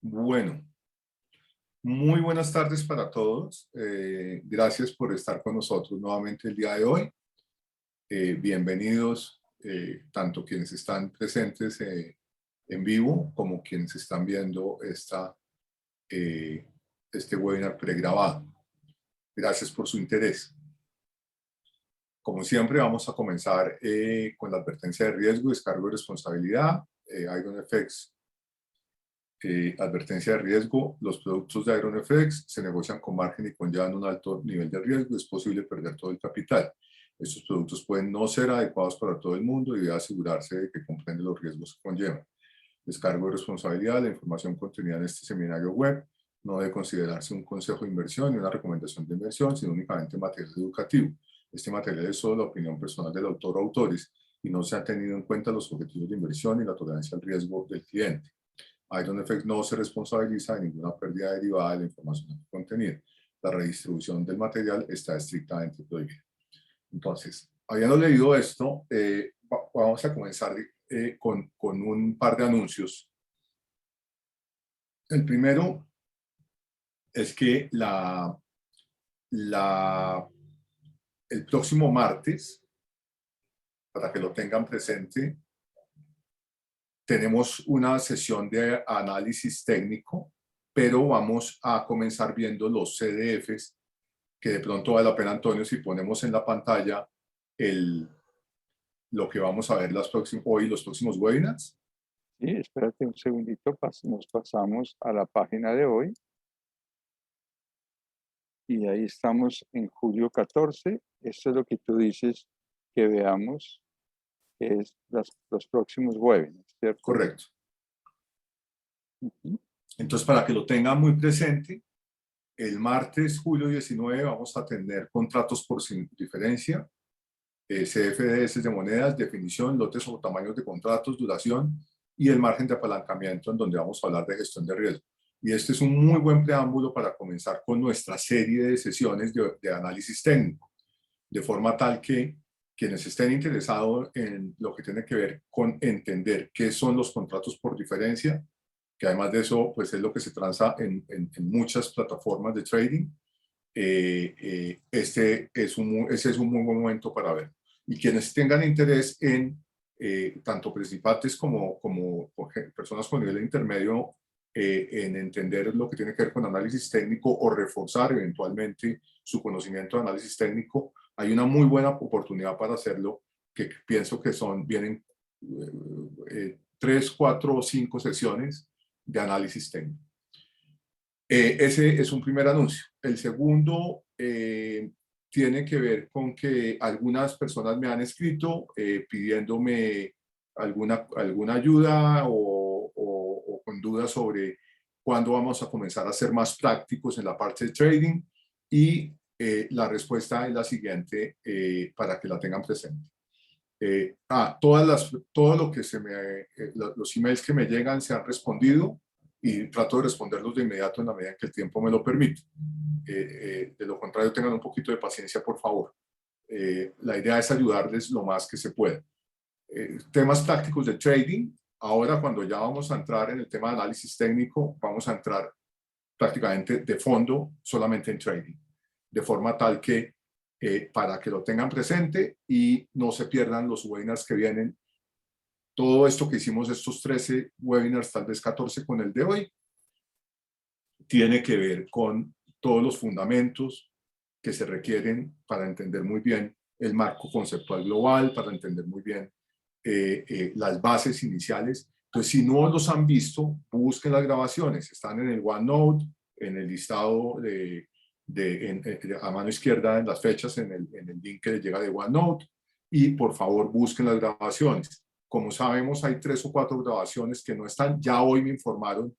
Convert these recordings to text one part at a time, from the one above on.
Bueno, muy buenas tardes para todos. Gracias por estar con nosotros nuevamente el día de hoy. Bienvenidos tanto quienes están presentes en vivo como quienes están viendo este webinar pregrabado. Gracias por su interés. Como siempre, vamos a comenzar con la advertencia de riesgo y descargo de responsabilidad. IronFX. Advertencia de riesgo: los productos de IronFX se negocian con margen y conllevan un alto nivel de riesgo. Es posible perder todo el capital. Estos productos pueden no ser adecuados para todo el mundo y debe asegurarse de que comprende los riesgos que conllevan. Descargo de responsabilidad: la información contenida en este seminario web no debe considerarse un consejo de inversión ni una recomendación de inversión, sino únicamente material educativo. Este material es solo la opinión personal del autor o autores y no se han tenido en cuenta los objetivos de inversión y la tolerancia al riesgo del cliente. IronFX no se responsabiliza de ninguna pérdida derivada de la información contenida. La redistribución del material está estrictamente prohibida. Entonces, habiendo leído esto, vamos a comenzar con un par de anuncios. El primero es que el próximo martes, para que lo tengan presente, tenemos una sesión de análisis técnico, pero vamos a comenzar viendo los CDFs, que de pronto vale la pena, Antonio, si ponemos en la pantalla lo que vamos a ver hoy, los próximos webinars. Sí, espérate un segundito, nos pasamos a la página de hoy. Y ahí estamos en julio 14. Esto es lo que tú dices que veamos, que es los próximos webinars, ¿cierto? Correcto. Entonces, para que lo tengan muy presente, el martes, julio 19, vamos a tener contratos por diferencia, CFDs de monedas, definición, lotes o tamaños de contratos, duración y el margen de apalancamiento, en donde vamos a hablar de gestión de riesgo. Y este es un muy buen preámbulo para comenzar con nuestra serie de sesiones de análisis técnico, de forma tal que quienes estén interesados en lo que tiene que ver con entender qué son los contratos por diferencia, que además de eso, pues es lo que se transa en muchas plataformas de trading, ese es un muy buen momento para ver. Y quienes tengan interés en tanto participantes como personas con nivel intermedio, en entender lo que tiene que ver con análisis técnico o reforzar eventualmente su conocimiento de análisis técnico, hay una muy buena oportunidad para hacerlo, que pienso que vienen 3, 4 o 5 sesiones de análisis técnico. Ese es un primer anuncio. El segundo tiene que ver con que algunas personas me han escrito pidiéndome alguna ayuda o con dudas sobre cuándo vamos a comenzar a ser más prácticos en la parte de trading, y la respuesta es la siguiente, para que la tengan presente. Todo lo que los emails que me llegan se han respondido y trato de responderlos de inmediato en la medida en que el tiempo me lo permite. De lo contrario, tengan un poquito de paciencia, por favor. La idea es ayudarles lo más que se pueda. Temas prácticos de trading. Ahora, cuando ya vamos a entrar en el tema de análisis técnico, vamos a entrar prácticamente de fondo solamente en trading, de forma tal que para que lo tengan presente y no se pierdan los webinars que vienen. Todo esto que hicimos, estos 13 webinars, tal vez 14 con el de hoy, tiene que ver con todos los fundamentos que se requieren para entender muy bien el marco conceptual global, para entender muy bien las bases iniciales. Entonces, si no los han visto, busquen las grabaciones. Están en el OneNote, en el listado a mano izquierda en las fechas, en el link que les llega de OneNote, y por favor busquen las grabaciones. Como sabemos, hay 3 o 4 grabaciones que no están. Ya hoy me informaron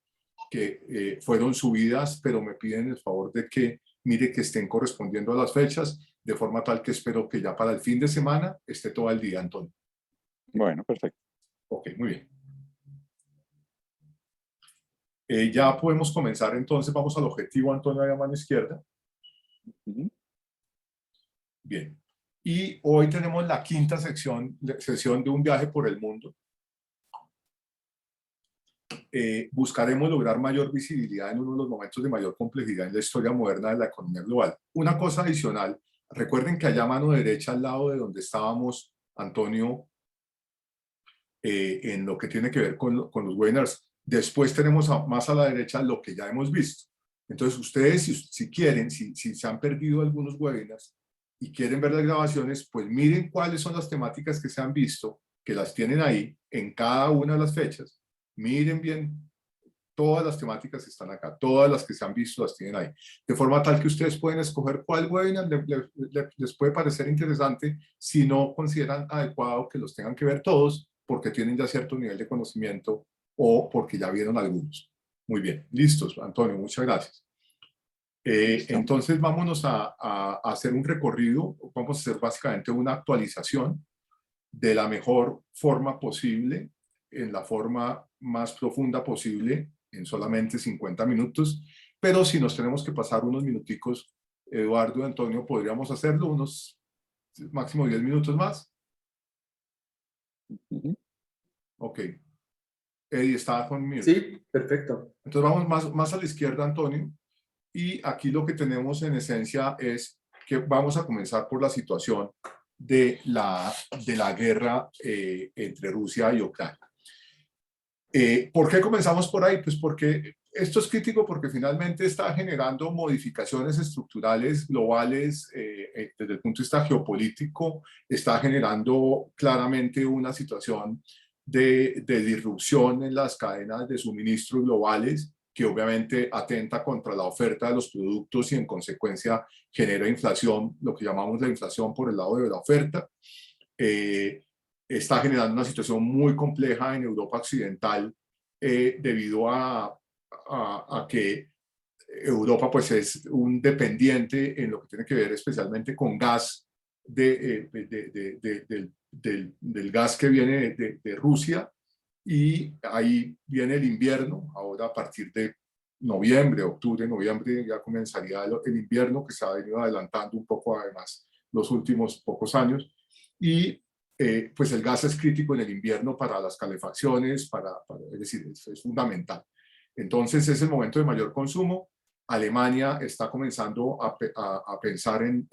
que fueron subidas, pero me piden el favor de que mire que estén correspondiendo a las fechas, de forma tal que espero que ya para el fin de semana esté todo el día, Antonio. Bueno, perfecto. Ok, muy bien. Ya podemos comenzar entonces. Vamos al objetivo, Antonio, a mano izquierda. Bien. Y hoy tenemos la quinta sesión de un viaje por el mundo. buscaremos lograr mayor visibilidad en uno de los momentos de mayor complejidad en la historia moderna de la economía global. Una cosa adicional, recuerden que allá a mano derecha, al lado de donde estábamos, Antonio, en lo que tiene que ver con los webinars, después tenemos más a la derecha lo que ya hemos visto. Entonces ustedes, si quieren, si se han perdido algunos webinars y quieren ver las grabaciones, pues miren cuáles son las temáticas que se han visto, que las tienen ahí en cada una de las fechas. Miren bien, todas las temáticas están acá, todas las que se han visto las tienen ahí, de forma tal que ustedes pueden escoger cuál webinar les puede parecer interesante si no consideran adecuado que los tengan que ver todos porque tienen ya cierto nivel de conocimiento o porque ya vieron algunos. Muy bien, listos, Antonio, muchas gracias. Entonces vámonos a hacer un recorrido, vamos a hacer básicamente una actualización de la mejor forma posible, en la forma más profunda posible, en solamente 50 minutos, pero si nos tenemos que pasar unos minuticos, Eduardo y Antonio, podríamos hacerlo, unos máximo 10 minutos más. Ok. Eddie, estaba conmigo. Sí, perfecto. Entonces vamos más a la izquierda, Antonio, y aquí lo que tenemos en esencia es que vamos a comenzar por la situación de la guerra entre Rusia y Ucrania. ¿Por qué comenzamos por ahí? Pues porque esto es crítico porque finalmente está generando modificaciones estructurales globales desde el punto de vista geopolítico, está generando claramente una situación de disrupción en las cadenas de suministro globales que obviamente atenta contra la oferta de los productos y en consecuencia genera inflación, lo que llamamos la inflación por el lado de la oferta. Está generando una situación muy compleja en Europa Occidental debido a que Europa pues es un dependiente en lo que tiene que ver especialmente con gas del gas que viene de Rusia, y ahí viene el invierno. Ahora a partir de octubre, noviembre ya comenzaría el invierno, que se ha venido adelantando un poco además los últimos pocos años, y pues el gas es crítico en el invierno para las calefacciones, es decir, es fundamental. Entonces es el momento de mayor consumo. Alemania está comenzando a pensar en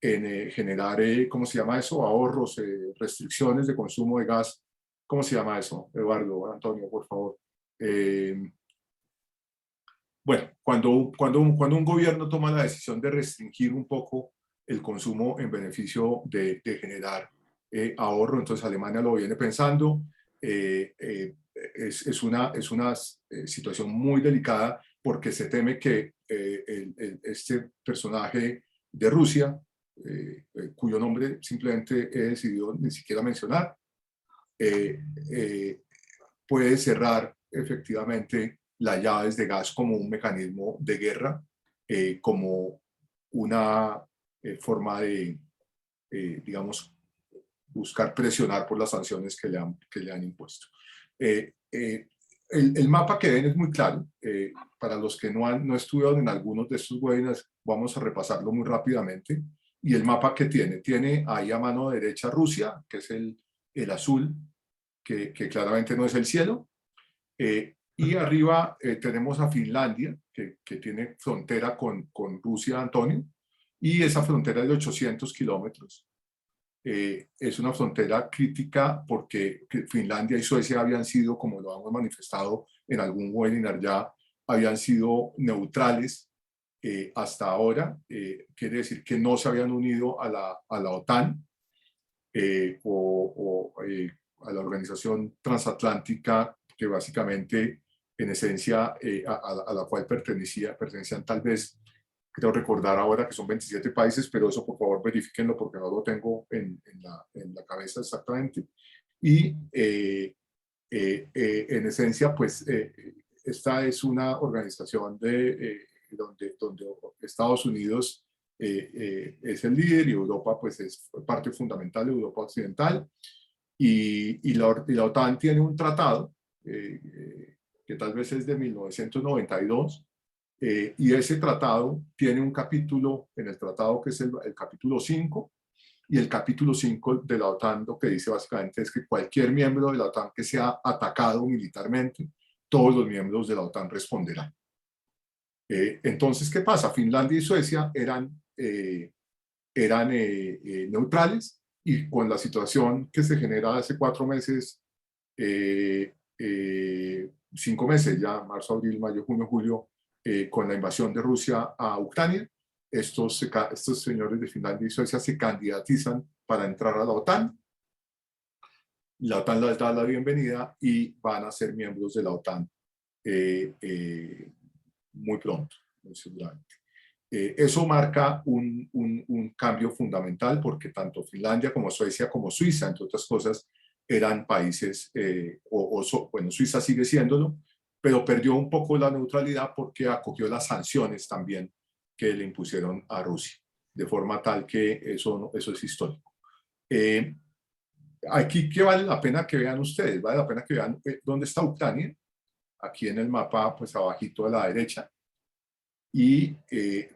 generar, ¿cómo se llama eso? Ahorros, restricciones de consumo de gas. ¿Cómo se llama eso, Eduardo, Antonio, por favor? Bueno, cuando un gobierno toma la decisión de restringir un poco el consumo en beneficio de generar ahorro, entonces Alemania lo viene pensando. Es una situación muy delicada porque se teme que este personaje de Rusia, cuyo nombre simplemente he decidido ni siquiera mencionar, puede cerrar efectivamente las llaves de gas como un mecanismo de guerra, como una forma de, digamos, buscar presionar por las sanciones que le han impuesto. El mapa que ven es muy claro. Para los que no estudiaron en algunos de estos webinars, vamos a repasarlo muy rápidamente. Y el mapa que tiene ahí a mano derecha Rusia, que es el azul, que claramente no es el cielo. Y arriba tenemos a Finlandia, que tiene frontera con Rusia, Antonio, y esa frontera es de 800 kilómetros. Es una frontera crítica porque Finlandia y Suecia habían sido, como lo hemos manifestado en algún webinar ya, habían sido neutrales hasta ahora. Quiere decir que no se habían unido a la OTAN o a la Organización Transatlántica, que básicamente, en esencia, a la cual pertenecían tal vez, creo recordar ahora que son 27 países, pero eso por favor verifíquenlo porque no lo tengo en la cabeza exactamente. Y en esencia, pues esta es una organización donde Estados Unidos es el líder y Europa pues es parte fundamental de Europa Occidental, y la OTAN tiene un tratado que tal vez es de 1992, y ese tratado tiene un capítulo en el tratado que es el capítulo 5, y el capítulo 5 de la OTAN lo que dice básicamente es que cualquier miembro de la OTAN que sea atacado militarmente, todos los miembros de la OTAN responderán. Entonces, ¿qué pasa? Finlandia y Suecia eran neutrales, y con la situación que se genera hace 4 meses, 5 meses ya, marzo, abril, mayo, junio, julio, con la invasión de Rusia a Ucrania, estos señores de Finlandia y Suecia se candidatizan para entrar a la OTAN. La OTAN les da la bienvenida y van a ser miembros de la OTAN muy pronto, muy seguramente. Eso marca un cambio fundamental, porque tanto Finlandia como Suecia como Suiza, entre otras cosas, eran países, bueno, Suiza sigue siéndolo, pero perdió un poco la neutralidad porque acogió las sanciones también que le impusieron a Rusia, de forma tal que eso es histórico. Aquí, ¿qué vale la pena que vean ustedes? Vale la pena que vean dónde está Ucrania, aquí en el mapa, pues abajito a la derecha. Y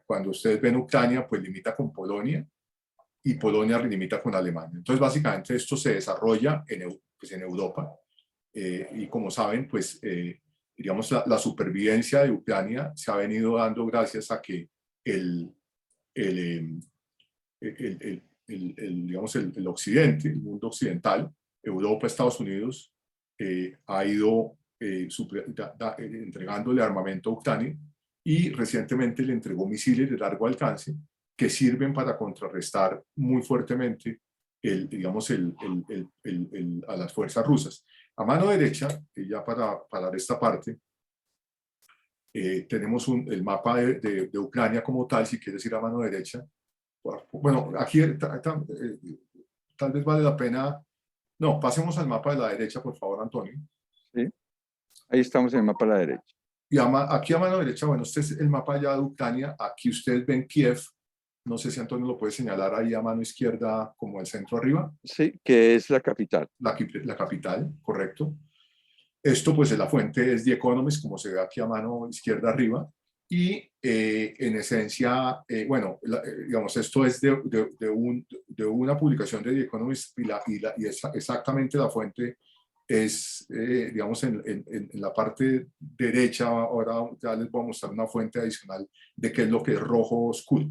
cuando ustedes ven Ucrania, pues limita con Polonia, y Polonia limita con Alemania. Entonces, básicamente esto se desarrolla en Europa, y como saben, pues digamos, la supervivencia de Ucrania se ha venido dando gracias a que digamos, el occidente, el mundo occidental, Europa, Estados Unidos, ha ido entregándole armamento a Ucrania, y recientemente le entregó misiles de largo alcance que sirven para contrarrestar muy fuertemente digamos, a las fuerzas rusas. A mano derecha, ya para dar esta parte, tenemos el mapa de Ucrania como tal. Si quieres ir a mano derecha, bueno, aquí tal vez vale la pena. No, pasemos al mapa de la derecha, por favor, Antonio. ¿Sí? Ahí estamos en el mapa a la derecha. Y aquí a mano derecha, bueno, este es el mapa ya de Ucrania. Aquí ustedes ven Kiev. No sé si Antonio lo puede señalar ahí a mano izquierda, como el centro arriba. Sí, que es la capital. La capital, correcto. Esto, pues, es la fuente, es The Economist, como se ve aquí a mano izquierda arriba. Y en esencia, bueno, digamos, esto es de una publicación de The Economist, y exactamente la fuente es, digamos, en la parte derecha. Ahora ya les voy a mostrar una fuente adicional de qué es lo que es rojo oscuro.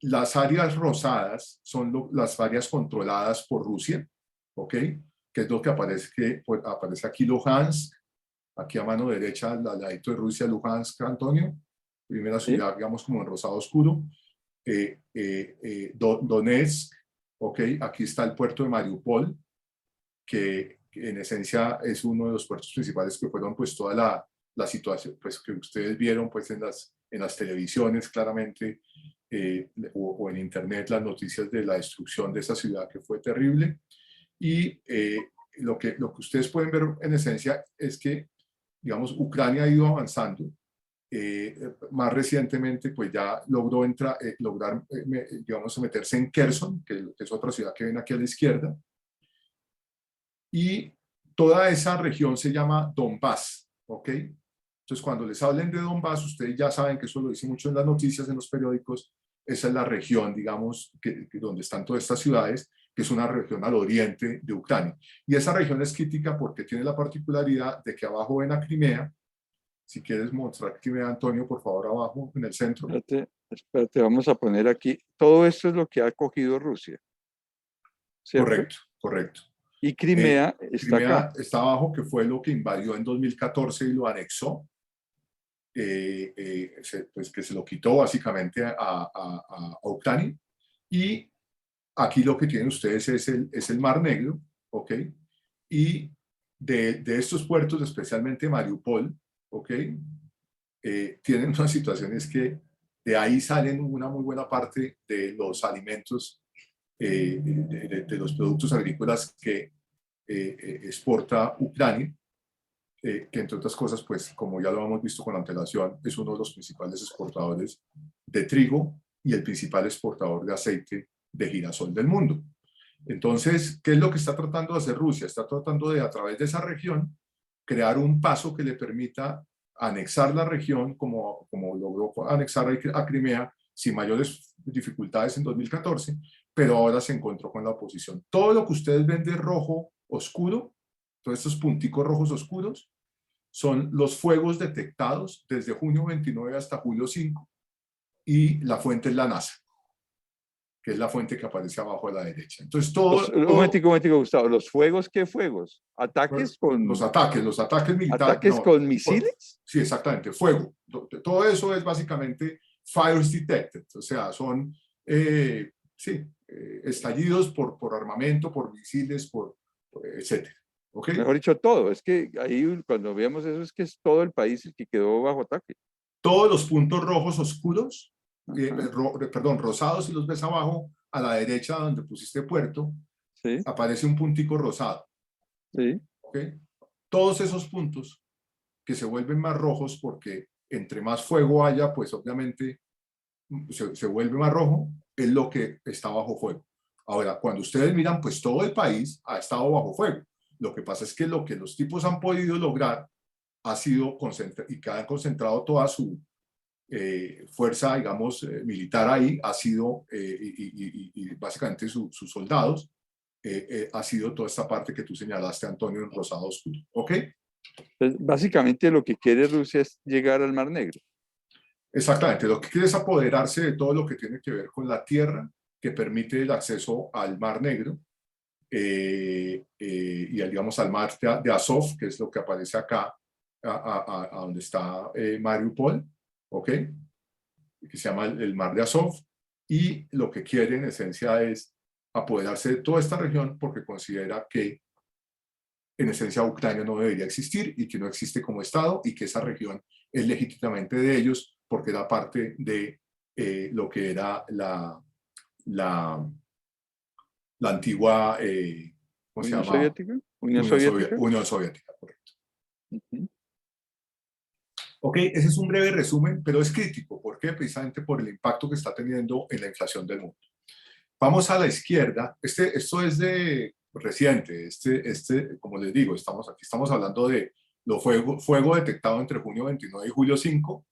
Las áreas rosadas son las áreas controladas por Rusia, ¿ok? Que es lo que aparece, pues, aparece aquí Luhansk, aquí a mano derecha, al ladito de Rusia, Luhansk, Antonio, primera ciudad, digamos, como en rosado oscuro. Donetsk, ¿ok? Aquí está el puerto de Mariupol, que en esencia es uno de los puertos principales que fueron, pues, toda la situación, pues, que ustedes vieron, pues, en las televisiones, claramente, o en internet, las noticias de la destrucción de esa ciudad, que fue terrible. Y lo que ustedes pueden ver en esencia es que, digamos, Ucrania ha ido avanzando. Más recientemente, pues ya logró lograr, digamos, meterse en Kherson, que es otra ciudad que ven aquí a la izquierda. Y toda esa región se llama Donbass, ¿ok? Entonces, cuando les hablen de Donbass, ustedes ya saben que eso lo dicen mucho en las noticias, en los periódicos. Esa es la región, digamos, donde están todas estas ciudades, que es una región al oriente de Ucrania. Y esa región es crítica porque tiene la particularidad de que abajo ven a Crimea. Si quieres mostrar Crimea, Antonio, por favor, abajo, en el centro. Espérate, vamos a poner aquí. Todo esto es lo que ha cogido Rusia, ¿cierto? Correcto, correcto. Y Crimea está acá. Está abajo, que fue lo que invadió en 2014 y lo anexó. Pues que se lo quitó básicamente a Ucrania. Y aquí lo que tienen ustedes es el Mar Negro, ¿ok? Y de estos puertos, especialmente Mariupol, ¿ok? Tienen unas situaciones que de ahí salen una muy buena parte de los alimentos, de los productos agrícolas que exporta Ucrania, que entre otras cosas, pues, como ya lo hemos visto con antelación, es uno de los principales exportadores de trigo y el principal exportador de aceite de girasol del mundo. Entonces, ¿qué es lo que está tratando de hacer Rusia? Está tratando de, a través de esa región, crear un paso que le permita anexar la región, como logró anexar a Crimea sin mayores dificultades en 2014, pero ahora se encontró con la oposición. Todo lo que ustedes ven de rojo oscuro, todos estos punticos rojos oscuros son los fuegos detectados desde junio 29 hasta julio 5 y la fuente es la NASA, que es la fuente que aparece abajo a la derecha. Entonces Un momentico, Gustavo. ¿Los fuegos qué fuegos? ¿Ataques con, los ataques militares. ataques con misiles? Sí, exactamente, fuego. Todo eso es básicamente fires detected, o sea, son estallidos por armamento, por misiles, etcétera. ¿Okay? Mejor dicho, todo. Es que ahí cuando veamos eso es que es todo el país el que quedó bajo ataque. Todos los puntos rojos oscuros, rosados, si los ves abajo, a la derecha donde pusiste puerto, ¿sí? Aparece un puntico rosado. Sí. ¿Okay? Todos esos puntos que se vuelven más rojos porque entre más fuego haya, pues obviamente se vuelve más rojo, es lo que está bajo fuego. Ahora, cuando ustedes miran, pues todo el país ha estado bajo fuego. Lo que pasa es que lo que los tipos han podido lograr ha sido y que han concentrado toda su fuerza, digamos, militar ahí, ha sido, y básicamente sus soldados, ha sido toda esta parte que tú señalaste, Antonio, en rosado oscuro. ¿Ok? Entonces, básicamente lo que quiere Rusia es llegar al Mar Negro. Exactamente, lo que quiere es apoderarse de todo lo que tiene que ver con la tierra, que permite el acceso al Mar Negro, y digamos al mar de Azov, que es lo que aparece acá, a donde está Mariupol, ¿ok? Que se llama el mar de Azov, y lo que quiere en esencia es apoderarse de toda esta región porque considera que en esencia Ucrania no debería existir y que no existe como Estado y que esa región es legítimamente de ellos porque era parte de lo que era la antigua, ¿cómo se ¿Unión llama? Soviética? ¿Unión Soviética? Unión Soviética, correcto. Ok, ese es un breve resumen, pero es crítico. ¿Por qué? Precisamente por el impacto que está teniendo en la inflación del mundo. Vamos a la izquierda. Esto es de reciente. Como les digo, estamos hablando de lo fuego detectado entre junio 29 y julio 5,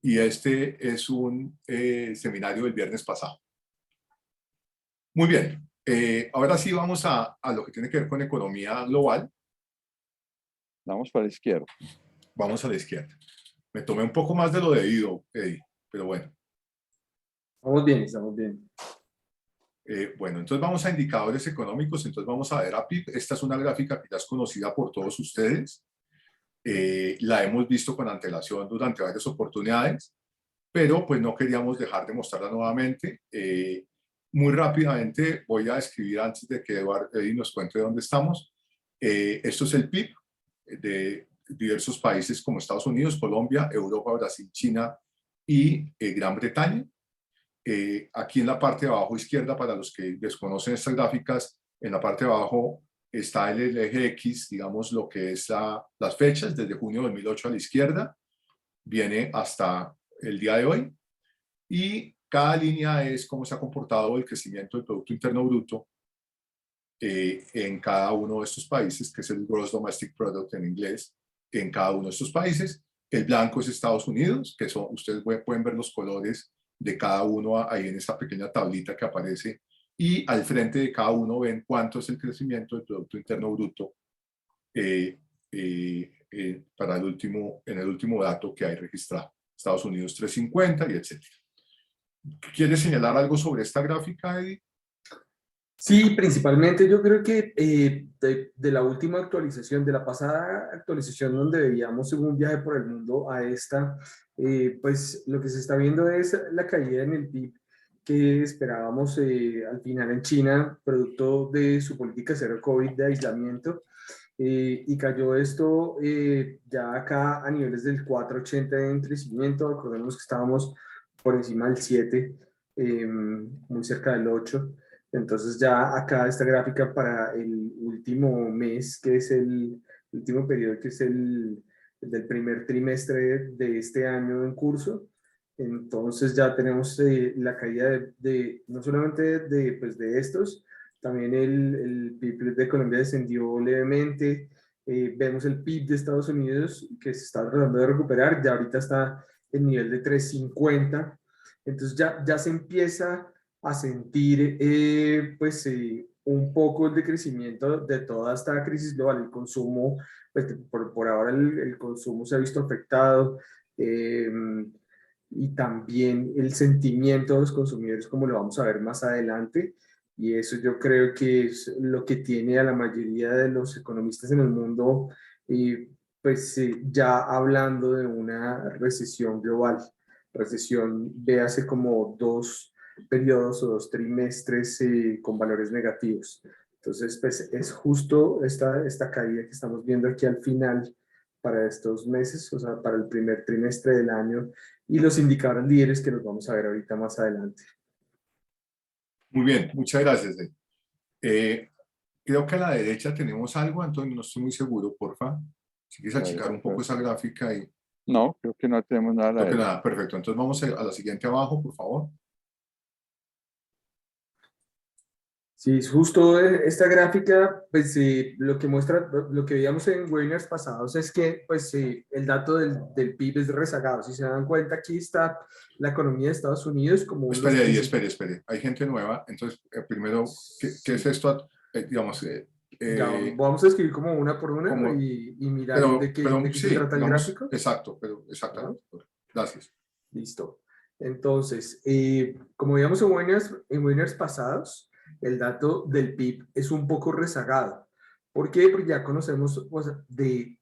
y este es un seminario del viernes pasado. Muy bien. Ahora sí vamos a lo que tiene que ver con economía global. Vamos para la izquierda. Vamos a la izquierda. Me tomé un poco más de lo debido, Eddie, pero bueno. Estamos bien, estamos bien. Bueno, entonces vamos a indicadores económicos, entonces vamos a ver a PIB. Esta es una gráfica que ya es conocida por todos ustedes. La hemos visto con antelación durante varias oportunidades, pero pues no queríamos dejar de mostrarla nuevamente. Muy rápidamente voy a escribir antes de que Eddie nos cuente dónde estamos. Esto es el PIB de diversos países como Estados Unidos, Colombia, Europa, Brasil, China y Gran Bretaña. Aquí en la parte de abajo izquierda, para los que desconocen estas gráficas, en la parte de abajo está el eje X, digamos lo que es las fechas, desde junio de 2008 a la izquierda, viene hasta el día de hoy, y cada línea es cómo se ha comportado el crecimiento del Producto Interno Bruto en cada uno de estos países, que es el Gross Domestic Product en inglés, en cada uno de estos países. El blanco es Estados Unidos, que ustedes pueden ver los colores de cada uno ahí en esta pequeña tablita que aparece, y al frente de cada uno ven cuánto es el crecimiento del Producto Interno Bruto para en el último dato que hay registrado. Estados Unidos 350 y etcétera. ¿Quieres señalar algo sobre esta gráfica, Eddie? Sí, principalmente yo creo que de la última actualización, de la pasada actualización donde veíamos un viaje por el mundo a esta, pues lo que se está viendo es la caída en el PIB que esperábamos al final en China, producto de su política cero COVID de aislamiento, y cayó esto ya acá a niveles del 4,80 en crecimiento. Recordemos que estábamos por encima del 7, muy cerca del 8. Entonces ya acá esta gráfica para el último mes, que es el último periodo, que es el del primer trimestre de este año en curso. Entonces ya tenemos la caída no solamente pues de estos, también el PIB de Colombia descendió levemente. Vemos el PIB de Estados Unidos que se está tratando de recuperar, ya ahorita está en nivel de 3,50. Entonces ya se empieza a sentir pues un poco el decrecimiento de toda esta crisis global. El consumo, pues, por ahora el consumo se ha visto afectado, y también el sentimiento de los consumidores, como lo vamos a ver más adelante. Y eso yo creo que es lo que tiene a la mayoría de los economistas en el mundo, y pues ya hablando de una recesión global. Recesión, véase como dos periodos o dos trimestres con valores negativos. Entonces, pues es justo esta caída que estamos viendo aquí al final para estos meses, o sea, para el primer trimestre del año, y los indicadores líderes que los vamos a ver ahorita más adelante. Muy bien, muchas gracias. Eh, Creo que a la derecha tenemos algo, Antonio, no estoy muy seguro, porfa. Si quieres A ver, achicar un poco esa gráfica y... no, creo que no tenemos nada a la Creo que derecha. nada, perfecto. Entonces vamos a la siguiente abajo, por favor. Sí, es justo esta gráfica, pues lo que muestra, lo que veíamos en webinars pasados es que pues el dato del PIB es rezagado. Si se dan cuenta, aquí está la economía de Estados Unidos como uno de los Espere, Eddie, principales. espere. Hay gente nueva. Entonces, primero, ¿qué es Sí, esto? Digamos, ya vamos a escribir como una por una como, y mirar de qué se sí, trata el digamos, gráfico. exacto, pero ¿No? exactamente. Gracias. Listo. Entonces, como veíamos en webinars pasados, el dato del PIB es un poco rezagado. ¿Por qué? Porque ya conocemos, o sea, de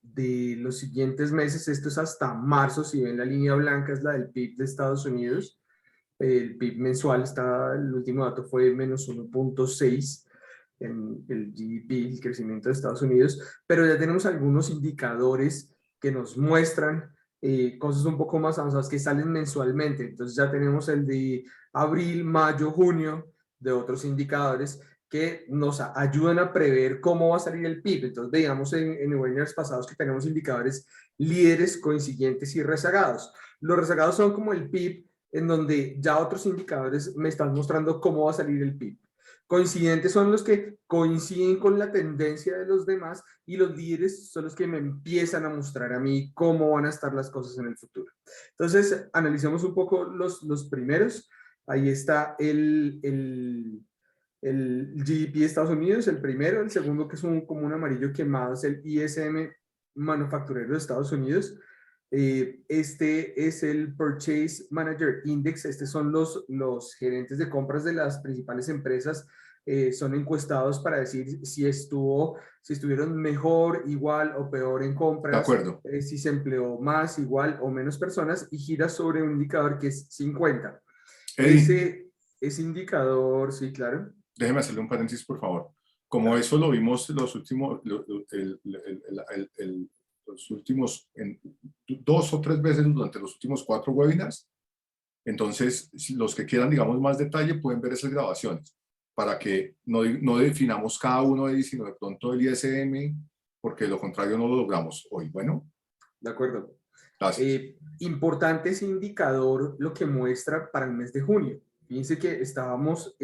los siguientes meses, esto es hasta marzo, si ven la línea blanca es la del PIB de Estados Unidos. El PIB mensual el último dato fue menos 1.6 en el GDP, el crecimiento de Estados Unidos, pero ya tenemos algunos indicadores que nos muestran cosas un poco más avanzadas que salen mensualmente. Entonces ya tenemos el de abril, mayo, junio, de otros indicadores que nos ayudan a prever cómo va a salir el PIB. Entonces veíamos en webinars pasados que tenemos indicadores líderes, coincidentes y rezagados. Los rezagados son como el PIB, en donde ya otros indicadores me están mostrando cómo va a salir el PIB. Coincidentes son los que coinciden con la tendencia de los demás, y los líderes son los que me empiezan a mostrar a mí cómo van a estar las cosas en el futuro. Entonces, analicemos un poco los primeros. Ahí está el GDP de Estados Unidos, el primero. El segundo, que es como un amarillo quemado, es el ISM manufacturero de Estados Unidos. Este es el Purchase Manager Index. Estos son los gerentes de compras de las principales empresas. Son encuestados para decir si estuvieron mejor, igual o peor en De compras, acuerdo. si se empleó más, igual o menos personas, y gira sobre un indicador que es 50. Eddie, Ese indicador, sí, claro. déjeme hacerle un paréntesis, por favor. Como Claro. eso lo vimos los últimos, los últimos, 2 o 3 veces durante los últimos 4 webinars, entonces los que quieran, digamos, más detalle pueden ver esas grabaciones para que no definamos cada uno de ellos, sino de pronto el ISM, porque de lo contrario no lo logramos hoy. Bueno, De acuerdo. gracias. Importante ese indicador, lo que muestra para el mes de junio. Fíjense que estábamos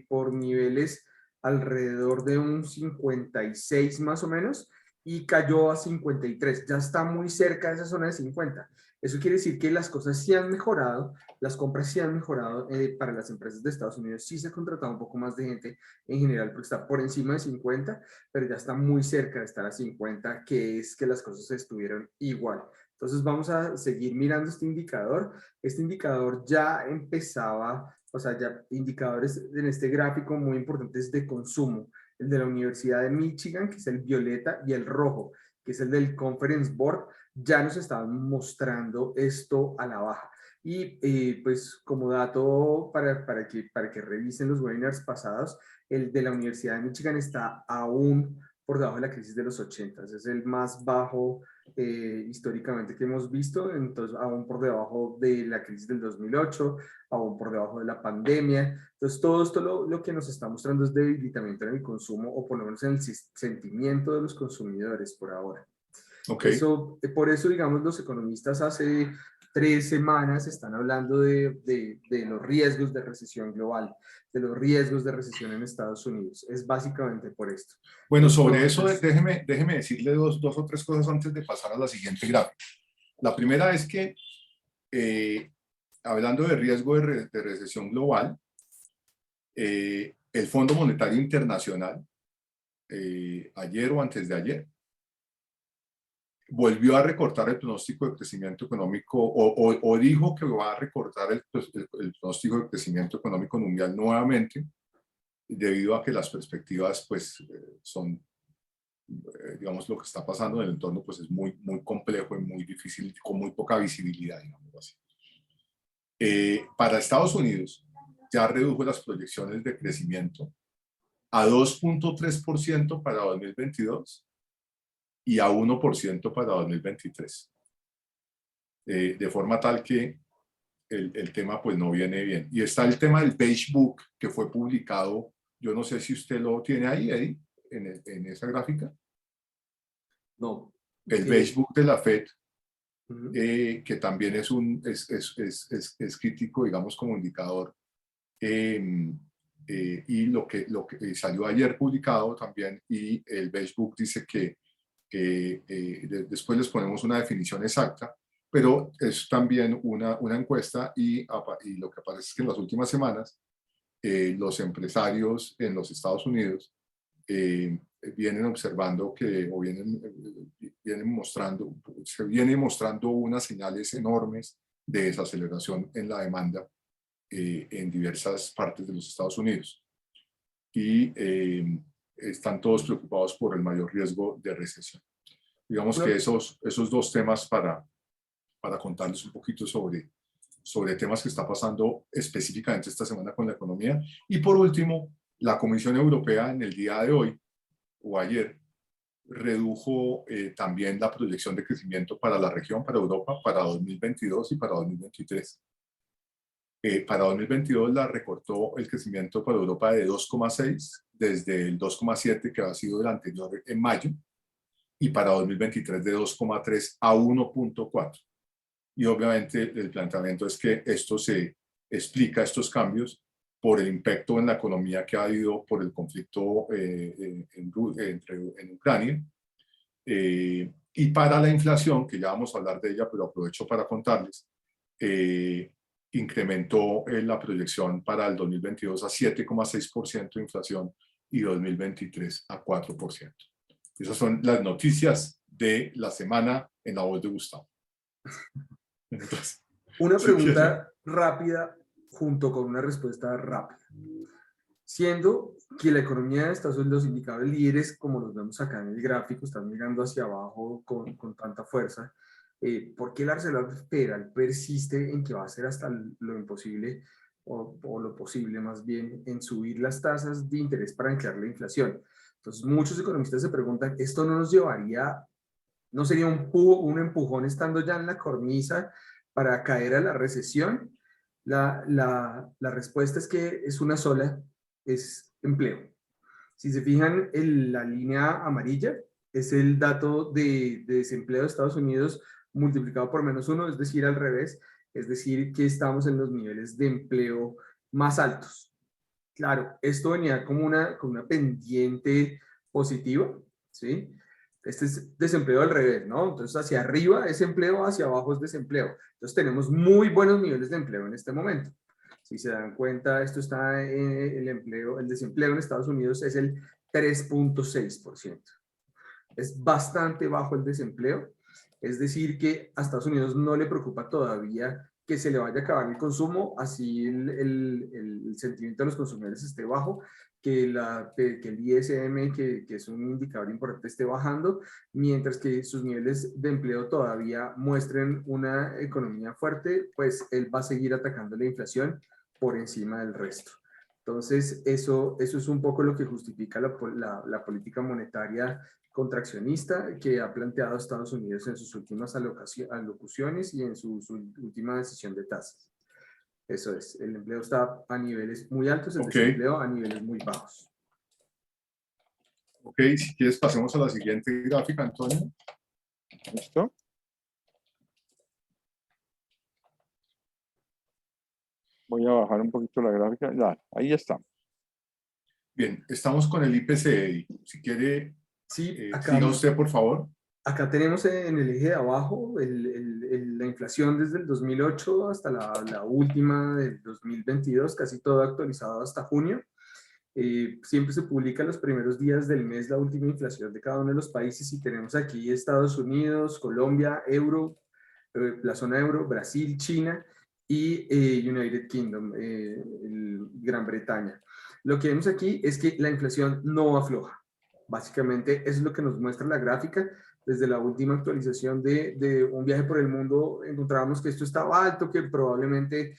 por niveles alrededor de un 56 más o menos, y cayó a 53. Ya está muy cerca de esa zona de 50. Eso quiere decir que las cosas sí han mejorado, las compras sí han mejorado para las empresas de Estados Unidos. Sí se ha contratado un poco más de gente en general, porque está por encima de 50, pero ya está muy cerca de estar a 50, que es que las cosas estuvieron igual. Entonces vamos a seguir mirando este indicador. Este indicador ya empezaba, o sea, ya indicadores en este gráfico muy importantes de consumo. El de la Universidad de Michigan, que es el violeta, y el rojo, que es el del Conference Board, ya nos estaban mostrando esto a la baja. Y pues como dato para que revisen los webinars pasados, el de la Universidad de Michigan está aún por debajo de la crisis de los 80. Es el más bajo históricamente que hemos visto, entonces aún por debajo de la crisis del 2008, aún por debajo de la pandemia. Entonces todo esto lo que nos está mostrando es debilitamiento en el consumo, o por lo menos en el sentimiento de los consumidores por ahora. Ok. Eso, por eso, digamos, los economistas hace 3 semanas están hablando de los riesgos de recesión global, de los riesgos de recesión en Estados Unidos. Es básicamente por esto. Bueno, sobre eso Entonces, déjeme decirle dos o tres cosas antes de pasar a la siguiente gráfica. La primera es que, hablando de riesgo de recesión global, el Fondo Monetario Internacional, ayer o antes de ayer, volvió a recortar el pronóstico de crecimiento económico o dijo que va a recortar el pronóstico de crecimiento económico mundial nuevamente, debido a que las perspectivas pues son, digamos, lo que está pasando en el entorno pues es muy, muy complejo y muy difícil, con muy poca visibilidad, digamos así. Para Estados Unidos ya redujo las proyecciones de crecimiento a 2.3% para 2022 y a 1% para 2023. De forma tal que el tema pues no viene bien. Y está el tema del Beige Book que fue publicado, yo no sé si usted lo tiene ahí, Eddie, en esa gráfica. No. El Beige Book de la FED, Uh-huh. que también es crítico, digamos, como indicador. Y lo que salió ayer publicado también, y el Beige Book dice que después les ponemos una definición exacta, pero es también una encuesta y lo que aparece es que en las últimas semanas los empresarios en los Estados Unidos vienen observando que, o vienen mostrando, se viene mostrando unas señales enormes de desaceleración en la demanda en diversas partes de los Estados Unidos. Y están todos preocupados por el mayor riesgo de recesión. Digamos que esos dos temas para contarles un poquito sobre temas que está pasando específicamente esta semana con la economía. Y por último, la Comisión Europea en el día de hoy o ayer redujo también la proyección de crecimiento para la región, para Europa, para 2022 y para 2023. Para 2022 la recortó el crecimiento para Europa de 2,6 desde el 2,7 que ha sido el anterior en mayo, y para 2023 de 2,3 a 1,4. Y obviamente el planteamiento es que esto se explica, estos cambios, por el impacto en la economía que ha habido por el conflicto en Ucrania, y para la inflación, que ya vamos a hablar de ella, pero aprovecho para contarles, incrementó la proyección para el 2022 a 7,6% de inflación y 2023 a 4%. Esas son las noticias de la semana en La Voz de Gustavo. Entonces, una pregunta rápida junto con una respuesta rápida. Siendo que la economía de Estados Unidos, los indicadores líderes, como los vemos acá en el gráfico, están mirando hacia abajo con tanta fuerza, ¿por qué la Reserva Federal persiste en que va a hacer hasta lo imposible o lo posible más bien en subir las tasas de interés para anclar la inflación? Entonces muchos economistas se preguntan, ¿esto no nos llevaría, no sería un empujón estando ya en la cornisa para caer a la recesión? La respuesta es que es una sola, es empleo. Si se fijan, la línea amarilla es el dato de desempleo de Estados Unidos multiplicado por -1, es decir, al revés, es decir, que estamos en los niveles de empleo más altos. Claro, esto venía como con una pendiente positiva, ¿sí? Este es desempleo al revés, ¿no? Entonces, hacia arriba es empleo, hacia abajo es desempleo. Entonces, tenemos muy buenos niveles de empleo en este momento. Si se dan cuenta, esto está en el desempleo en Estados Unidos es el 3.6%. Es bastante bajo el desempleo. Es decir, que a Estados Unidos no le preocupa todavía que se le vaya a acabar el consumo, así el sentimiento de los consumidores esté bajo, que el ISM, que es un indicador importante, esté bajando, mientras que sus niveles de empleo todavía muestren una economía fuerte, pues él va a seguir atacando la inflación por encima del resto. Entonces, eso es un poco lo que justifica la política monetaria contraccionista que ha planteado Estados Unidos en sus últimas alocuciones y en su última decisión de tasas. Eso es, el empleo está a niveles muy altos, el desempleo a niveles muy bajos. Ok, si quieres pasemos a la siguiente gráfica, Antonio. ¿Listo? Voy a bajar un poquito la gráfica. Ya, ahí está. Bien, estamos con el IPC. Si quiere, sí, siga usted, por favor. Acá tenemos en el eje de abajo la inflación desde el 2008 hasta la última del 2022, casi todo actualizado hasta junio. Siempre se publica los primeros días del mes la última inflación de cada uno de los países y tenemos aquí Estados Unidos, Colombia, euro, la zona euro, Brasil, China y United Kingdom, Gran Bretaña. Lo que vemos aquí es que la inflación no afloja. Básicamente eso es lo que nos muestra la gráfica. Desde la última actualización de un viaje por el mundo encontrábamos que esto estaba alto, que probablemente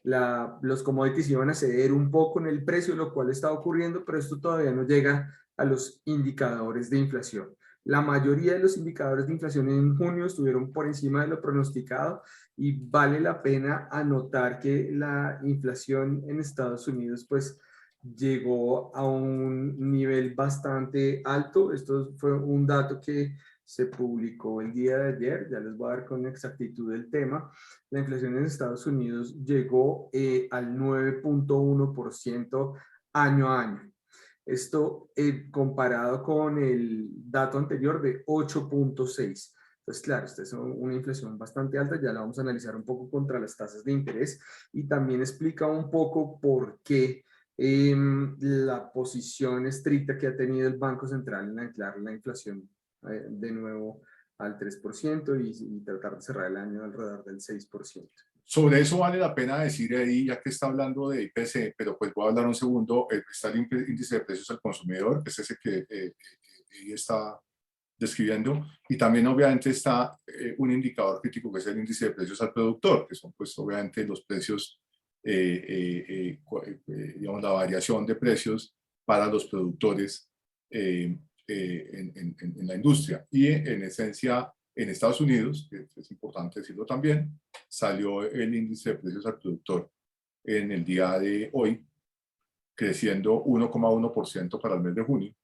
los commodities iban a ceder un poco en el precio, lo cual está ocurriendo, pero esto todavía no llega a los indicadores de inflación. La mayoría de los indicadores de inflación en junio estuvieron por encima de lo pronosticado y vale la pena anotar que la inflación en Estados Unidos pues llegó a un nivel bastante alto. Esto fue un dato que se publicó el día de ayer, ya les voy a dar con exactitud el tema. La inflación en Estados Unidos llegó al 9.1% año a año. Esto comparado con el dato anterior de 8.6. Entonces, claro, esta es una inflación bastante alta, ya la vamos a analizar un poco contra las tasas de interés y también explica un poco por qué la posición estricta que ha tenido el Banco Central en anclar la inflación de nuevo al 3% y tratar de cerrar el año alrededor del 6%. Sobre eso vale la pena decir ahí, ya que está hablando de IPC, pero pues voy a hablar un segundo, está el índice de precios al consumidor, que es ese que está describiendo, y también obviamente está un indicador crítico que es el índice de precios al productor, que son pues obviamente los precios, digamos la variación de precios para los productores en la industria. Y en esencia, en Estados Unidos, que es importante decirlo también, salió el índice de precios al productor en el día de hoy, creciendo 1,1% para el mes de junio,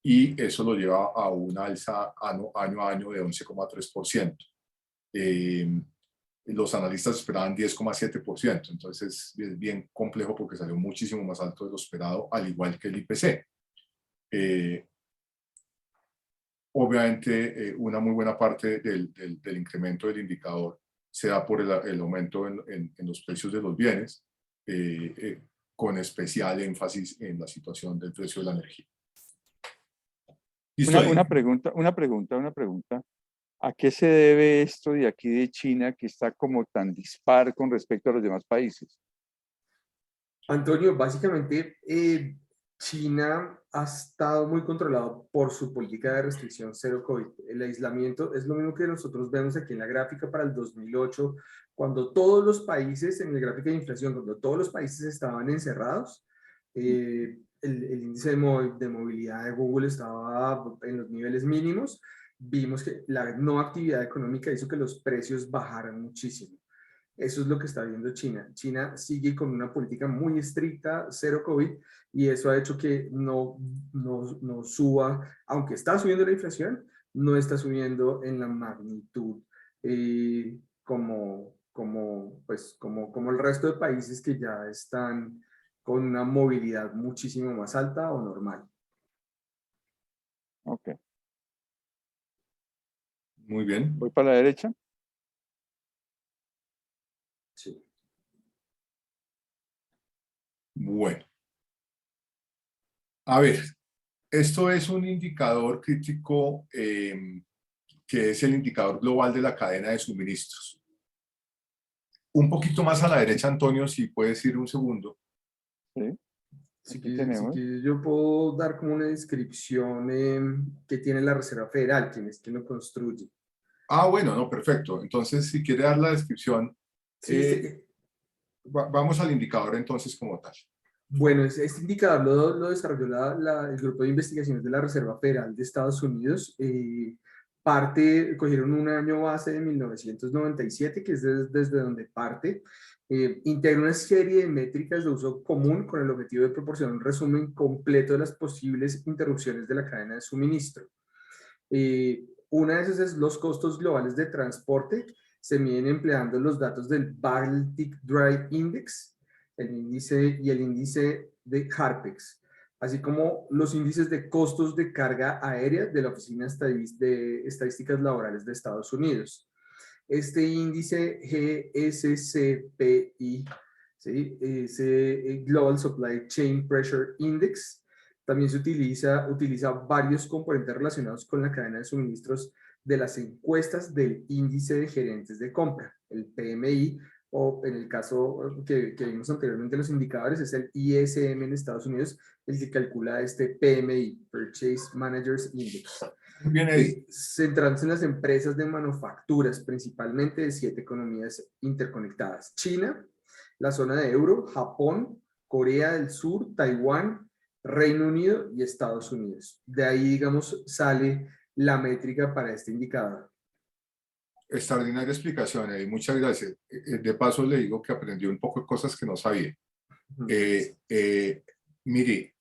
y eso lo lleva a una alza año a año de 11,3%. Los analistas esperaban 10,7%, entonces es bien complejo porque salió muchísimo más alto de lo esperado, al igual que el IPC. Obviamente, una muy buena parte del incremento del indicador se da por el aumento en los precios de los bienes, con especial énfasis en la situación del precio de la energía. Una pregunta. ¿A qué se debe esto de aquí de China que está como tan dispar con respecto a los demás países? Antonio, básicamente China ha estado muy controlado por su política de restricción cero COVID. El aislamiento es lo mismo que nosotros vemos aquí en la gráfica para el 2008, cuando todos los países, en la gráfica de inflación, cuando todos los países estaban encerrados, el índice de movilidad de Google estaba en los niveles mínimos. Vimos que la no actividad económica hizo que los precios bajaran muchísimo. Eso es lo que está viendo China. China sigue con una política muy estricta, cero COVID, y eso ha hecho que no suba, aunque está subiendo la inflación, no está subiendo en la magnitud como el resto de países que ya están con una movilidad muchísimo más alta o normal. Ok. Muy bien. ¿Voy para la derecha? Sí. Bueno. A ver, esto es un indicador crítico que es el indicador global de la cadena de suministros. Un poquito más a la derecha, Antonio, si puedes ir un segundo. Sí. Así Aquí tenemos. que yo puedo dar como una descripción que tiene la Reserva Federal, quien lo construye. Ah, bueno, no, perfecto. Entonces, si quiere dar la descripción, Sí, vamos al indicador entonces como tal. bueno, este indicador lo desarrolló el Grupo de Investigaciones de la Reserva Federal de Estados Unidos. Cogieron un año base de 1997, que es desde donde parte. Integra una serie de métricas de uso común con el objetivo de proporcionar un resumen completo de las posibles interrupciones de la cadena de suministro. Una de esas es los costos globales de transporte. Se miden empleando los datos del Baltic Dry Index, el índice de HARPEX, así como los índices de costos de carga aérea de la Oficina de Estadísticas Laborales de Estados Unidos. Este índice GSCPI ¿sí? Ese Global Supply Chain Pressure Index. También se utiliza varios componentes relacionados con la cadena de suministros de las encuestas del índice de gerentes de compra, el PMI, o en el caso que vimos anteriormente, los indicadores, es el ISM en Estados Unidos, el que calcula este PMI, Purchase Managers Index. Bien ahí. Centrándose en las empresas de manufacturas, principalmente de 7 economías interconectadas: China, la zona de euro, Japón, Corea del Sur, Taiwán, Reino Unido y Estados Unidos. De ahí, digamos, sale la métrica para este indicador. Extraordinaria explicación, muchas gracias. De paso le digo que aprendí un poco de cosas que no sabía. Mire,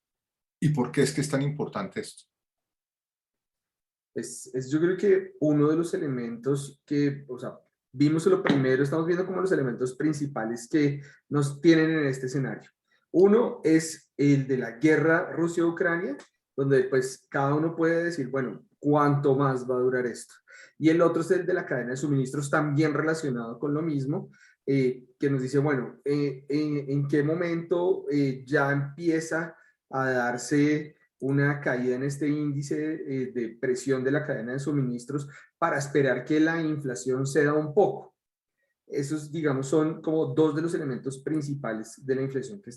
¿y por qué es que es tan importante esto? Yo creo que uno de los elementos que, o sea, vimos lo primero, estamos viendo como los elementos principales que nos tienen en este escenario. Uno es el de la guerra Rusia-Ucrania, donde pues cada uno puede decir, bueno, ¿cuánto más va a durar esto? Y el otro es el de la cadena de suministros, también relacionado con lo mismo, que nos dice, bueno, ¿en qué momento ya empieza a darse una caída en este índice de presión de la cadena de suministros para esperar que la inflación ceda un poco? Esos, digamos, son como dos de los elementos principales de la inflación que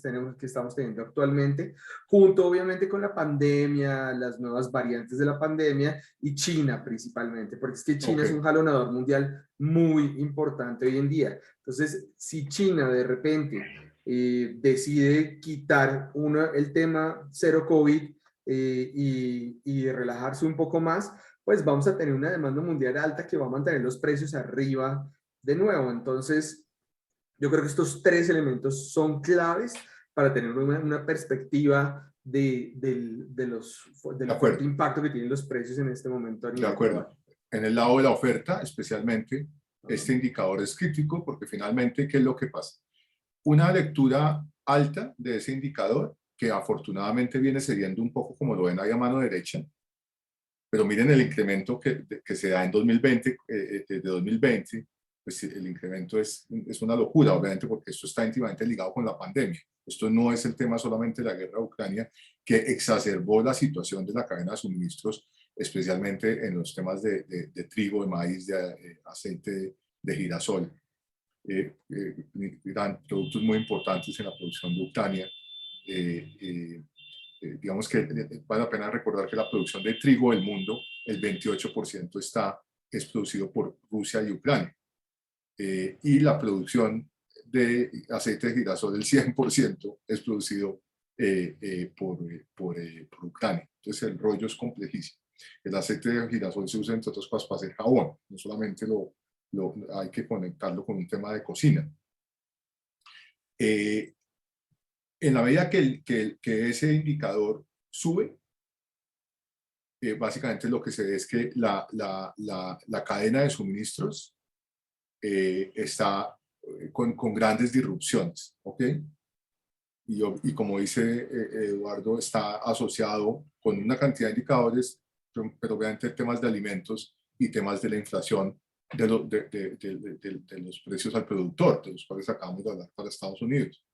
estamos teniendo actualmente, junto obviamente con la pandemia, las nuevas variantes de la pandemia y China principalmente, porque es que China es un jalonador mundial muy importante hoy en día. Entonces, si China de repente decide quitar el tema cero COVID y relajarse un poco más, pues vamos a tener una demanda mundial alta que va a mantener los precios arriba de nuevo. Entonces, yo creo que estos tres elementos son claves para tener una perspectiva del fuerte impacto que tienen los precios en este momento a nivel global. En el lado de la oferta, especialmente, este indicador es crítico porque finalmente, ¿qué es lo que pasa? Una lectura alta de ese indicador, que afortunadamente viene cediendo un poco como lo ven ahí a mano derecha, pero miren el incremento que se da en 2020, desde 2020, pues el incremento es una locura, obviamente, porque esto está íntimamente ligado con la pandemia. Esto no es el tema solamente de la guerra de Ucrania, que exacerbó la situación de la cadena de suministros, especialmente en los temas de trigo, de maíz, de aceite de girasol. Eran productos muy importantes en la producción de Ucrania. Digamos que vale la pena recordar que la producción de trigo del mundo, el 28% es producido por Rusia y Ucrania. Y la producción de aceite de girasol, el 100% es producido por Ucrania. Entonces el rollo es complejísimo. El aceite de girasol se usa, entre otras cosas, para hacer jabón. No solamente hay que conectarlo con un tema de cocina. En la medida que ese indicador sube, básicamente lo que se ve es que la cadena de suministros está con grandes disrupciones, ¿ok? Y como dice Eduardo, está asociado con una cantidad de indicadores, pero obviamente temas de alimentos y temas de la inflación de los precios al productor, de los cuales acabamos de hablar para Estados Unidos.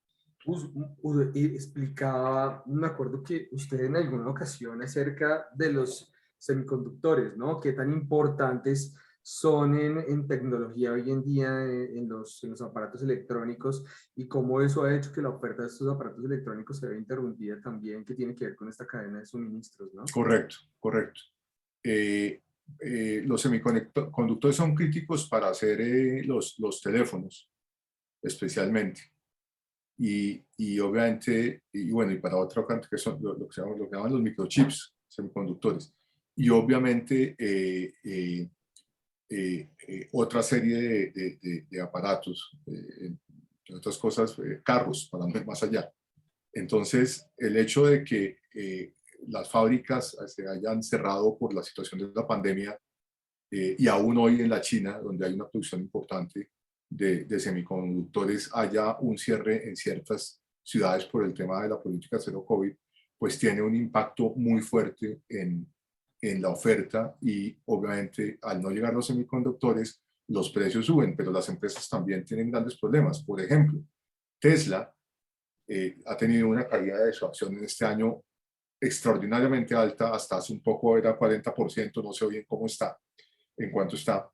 Explicaba, me acuerdo que usted en alguna ocasión acerca de los semiconductores, ¿no? Qué tan importantes son en tecnología hoy en día, en los aparatos electrónicos, y cómo eso ha hecho que la oferta de estos aparatos electrónicos se vea interrumpida también, que tiene que ver con esta cadena de suministros, ¿no? Correcto, correcto. Los semiconductores son críticos para hacer los teléfonos, especialmente. Y obviamente, y bueno, y para otra parte, que son lo que llaman los microchips, semiconductores. Y obviamente otra serie de aparatos, entre otras cosas, carros, para no ir más allá. Entonces, el hecho de que las fábricas se hayan cerrado por la situación de la pandemia, y aún hoy en la China, donde hay una producción importante de semiconductores, haya un cierre en ciertas ciudades por el tema de la política cero COVID, pues tiene un impacto muy fuerte en la oferta, y obviamente al no llegar los semiconductores, los precios suben, pero las empresas también tienen grandes problemas. Por ejemplo, Tesla ha tenido una caída de su acción en este año extraordinariamente alta, hasta hace un poco era 40%, no sé bien cómo está, en cuánto está,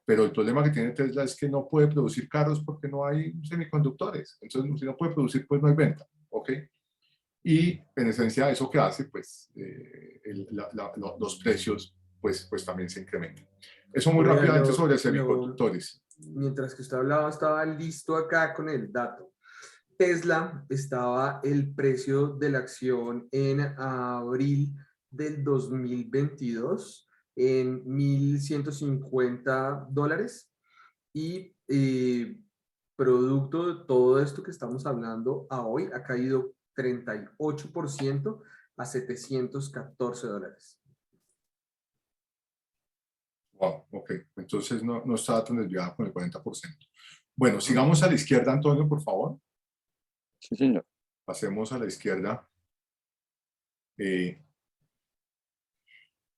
pero el problema que tiene Tesla es que no puede producir carros porque no hay semiconductores, entonces si no puede producir, pues no hay venta, ¿ok? Y en esencia eso que hace, pues los precios pues también se incrementan. Eso muy Oiga, rápidamente sobre semiconductores. mientras que usted hablaba, estaba listo acá con el dato. Tesla estaba el precio de la acción en abril del 2022 en $1,150 y producto de todo esto que estamos hablando a hoy ha caído 38% a $714. Wow, ok. Entonces no estaba tan desviada con el 40%. Bueno, sigamos a la izquierda, Antonio, por favor. Sí, señor. Pasemos a la izquierda.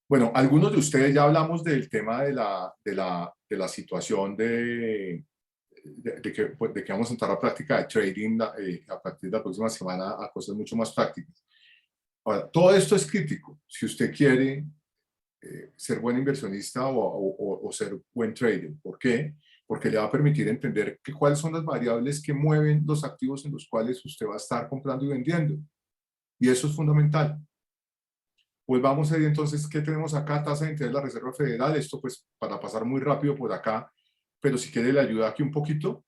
Bueno, algunos de ustedes ya hablamos del tema de la situación de que vamos a entrar a práctica de trading a partir de la próxima semana a cosas mucho más prácticas. Ahora, todo esto es crítico. Si usted quiere ser buen inversionista o ser buen trader. ¿Por qué? Porque le va a permitir entender cuáles son las variables que mueven los activos en los cuales usted va a estar comprando y vendiendo. Y eso es fundamental. Pues vamos a ver entonces qué tenemos acá, tasa de interés de la Reserva Federal. Esto pues para pasar muy rápido por acá, pero si quiere le ayuda aquí un poquito.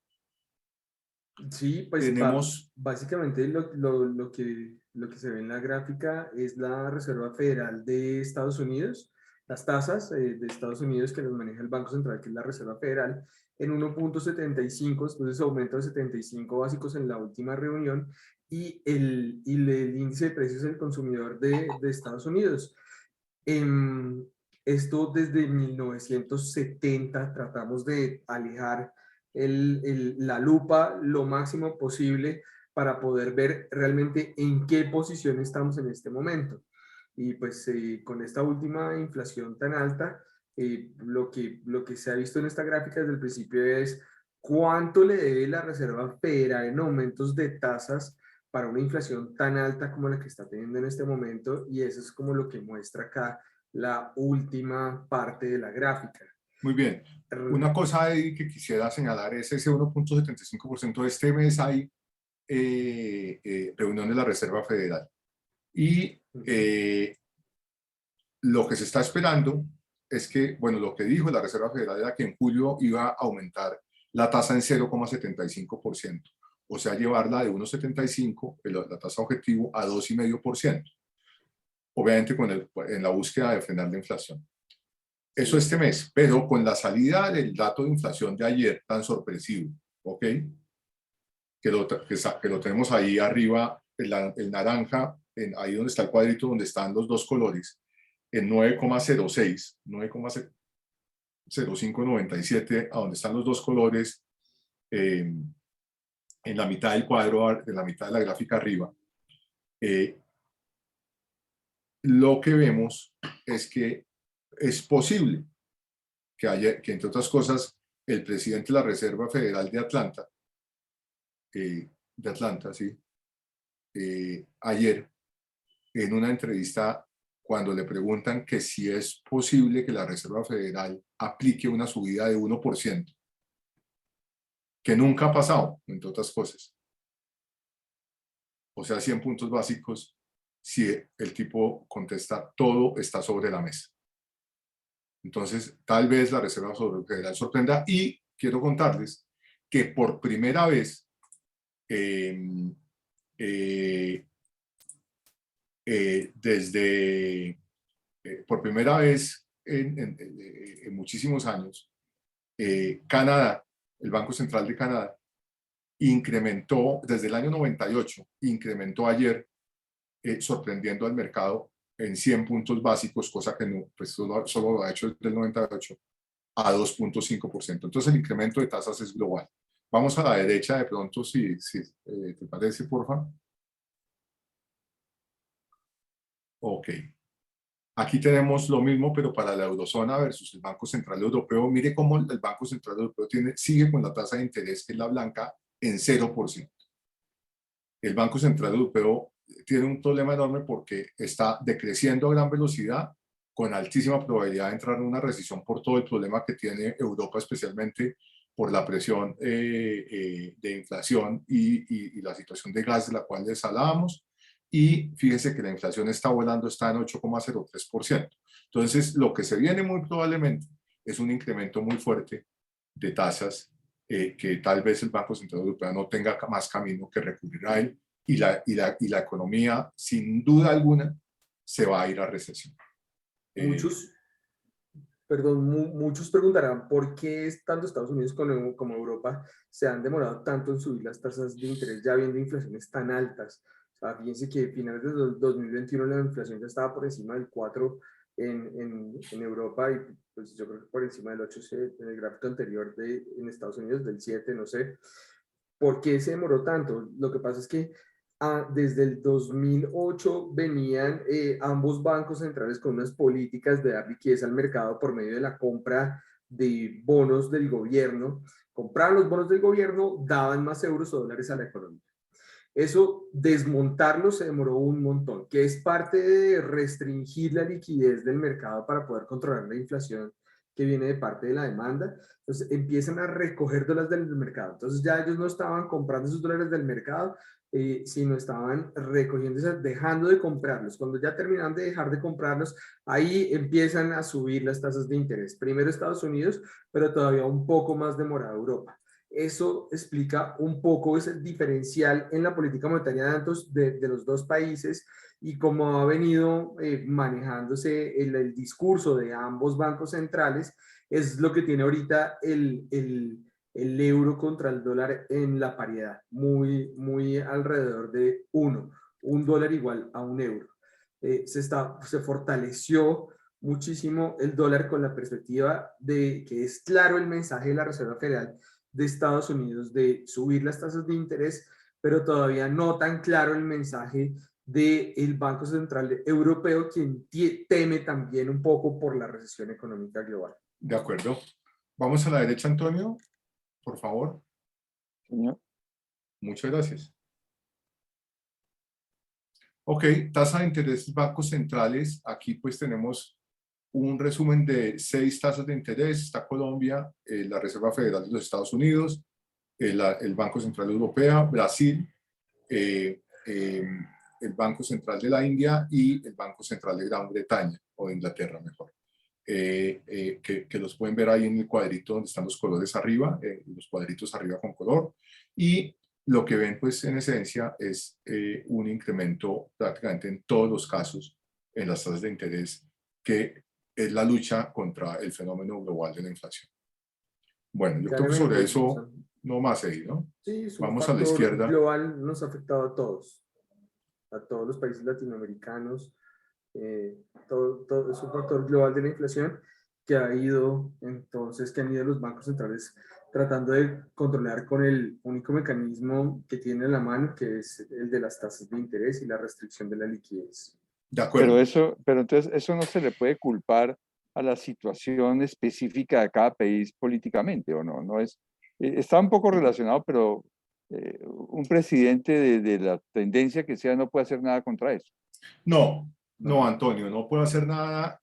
Sí, pues Tenemos... básicamente lo que se ve en la gráfica es la Reserva Federal de Estados Unidos, las tasas de Estados Unidos que nos maneja el Banco Central, que es la Reserva Federal, en 1,75, entonces aumento de 75 básicos en la última reunión, y el índice de precios del consumidor de Estados Unidos. Esto desde 1970 tratamos de alejar la lupa lo máximo posible para poder ver realmente en qué posición estamos en este momento. Y pues con esta última inflación tan alta, lo que se ha visto en esta gráfica desde el principio es cuánto le debe la Reserva Federal en aumentos de tasas para una inflación tan alta como la que está teniendo en este momento, y eso es como lo que muestra acá la última parte de la gráfica. Muy bien. Una cosa ahí que quisiera señalar es ese 1,75%. De este mes hay reunión de la Reserva Federal. Y lo que se está esperando es que, bueno, lo que dijo la Reserva Federal era que en julio iba a aumentar la tasa en 0,75%. O sea, llevarla de 1,75, la tasa objetivo, a 2,5%. Obviamente en la búsqueda de frenar la inflación. Eso este mes, pero con la salida del dato de inflación de ayer tan sorpresivo, ¿ok? Que lo tenemos ahí arriba, el naranja, ahí donde está el cuadrito, donde están los dos colores, en 9,06, 9,0597, a donde están los dos colores, en la mitad del cuadro, en la mitad de la gráfica arriba. Lo que vemos es que es posible que entre otras cosas, el presidente de la Reserva Federal de Atlanta, sí, ayer, en una entrevista, cuando le preguntan que si es posible que la Reserva Federal aplique una subida de 1%, que nunca ha pasado, entre otras cosas. O sea, 100 puntos básicos, si el tipo contesta, todo está sobre la mesa. Entonces, tal vez la Reserva Federal sorprenda, y quiero contarles que por primera vez por primera vez en muchísimos años, Canadá, el Banco Central de Canadá, incrementó desde el año 98, incrementó ayer, sorprendiendo al mercado en 100 puntos básicos, cosa que no, pues solo lo ha hecho desde el 98, a 2,5%. Entonces el incremento de tasas es global. Vamos a la derecha de pronto, si te parece, por favor. Ok. Aquí tenemos lo mismo, pero para la eurozona versus el Banco Central Europeo. Mire cómo el Banco Central Europeo sigue con la tasa de interés, que es la blanca, en 0%. el Banco Central Europeo tiene un problema enorme porque está decreciendo a gran velocidad con altísima probabilidad de entrar en una recesión por todo el problema que tiene Europa, especialmente por la presión de inflación y la situación de gas de la cual les hablábamos. Y fíjense que la inflación está volando, está en 8,03%. Entonces, lo que se viene muy probablemente es un incremento muy fuerte de tasas que tal vez el Banco Central Europeo no tenga más camino que recurrir a él y la economía, sin duda alguna, se va a ir a recesión. Muchos, perdón, muchos preguntarán por qué tanto Estados Unidos como Europa se han demorado tanto en subir las tasas de interés ya habiendo inflaciones tan altas. O sea, fíjense que a finales de 2021 la inflación ya estaba por encima del 4 en Europa y pues yo creo que por encima del 8 en el gráfico anterior en Estados Unidos del 7, no sé. ¿Por qué se demoró tanto? Lo que pasa es que desde el 2008 venían ambos bancos centrales con unas políticas de dar liquidez al mercado por medio de la compra de bonos del gobierno. Compraban los bonos del gobierno, daban más euros o dólares a la economía. Eso, desmontarlo se demoró un montón, que es parte de restringir la liquidez del mercado para poder controlar la inflación que viene de parte de la demanda. Entonces empiezan a recoger dólares del mercado. Entonces ya ellos no estaban comprando esos dólares del mercado, sino estaban recogiendo, dejando de comprarlos. Cuando ya terminan de dejar de comprarlos, ahí empiezan a subir las tasas de interés. Primero Estados Unidos, pero todavía un poco más demorada Europa. Eso explica un poco ese diferencial en la política monetaria de los dos países y cómo ha venido manejándose el discurso de ambos bancos centrales, es lo que tiene ahorita el euro contra el dólar en la paridad, muy alrededor de un dólar igual a un euro. Se fortaleció muchísimo el dólar con la perspectiva de que es claro el mensaje de la Reserva Federal de Estados Unidos de subir las tasas de interés, pero todavía no tan claro el mensaje del Banco Central Europeo, quien teme también un poco por la recesión económica global. De acuerdo. Vamos a la derecha, Antonio, por favor. Señor. Muchas gracias. Ok, tasa de interés bancos centrales. Aquí pues tenemos un resumen de 6 tasas de interés. Está Colombia, la Reserva Federal de los Estados Unidos, el Banco Central Europeo, Brasil, el Banco Central de la India y el Banco Central de Gran Bretaña, o de Inglaterra mejor. Que los pueden ver ahí en el cuadrito donde están los colores arriba, los cuadritos arriba con color. Y lo que ven pues en esencia es un incremento prácticamente en todos los casos en las tasas de interés, que es la lucha contra el fenómeno global de la inflación. Bueno, yo creo que sobre eso no más ahí, ¿no? Sí, es un Vamos a la factor izquierda. global, nos ha afectado a todos los países latinoamericanos. Todo es un factor global de la inflación que han ido los bancos centrales tratando de controlar con el único mecanismo que tiene en la mano, que es el de las tasas de interés y la restricción de la liquidez. De acuerdo. Pero entonces eso no se le puede culpar a la situación específica de cada país políticamente, ¿o no? No es, está un poco relacionado, pero un presidente de la tendencia que sea no puede hacer nada contra eso. No, Antonio, no puedo hacer nada.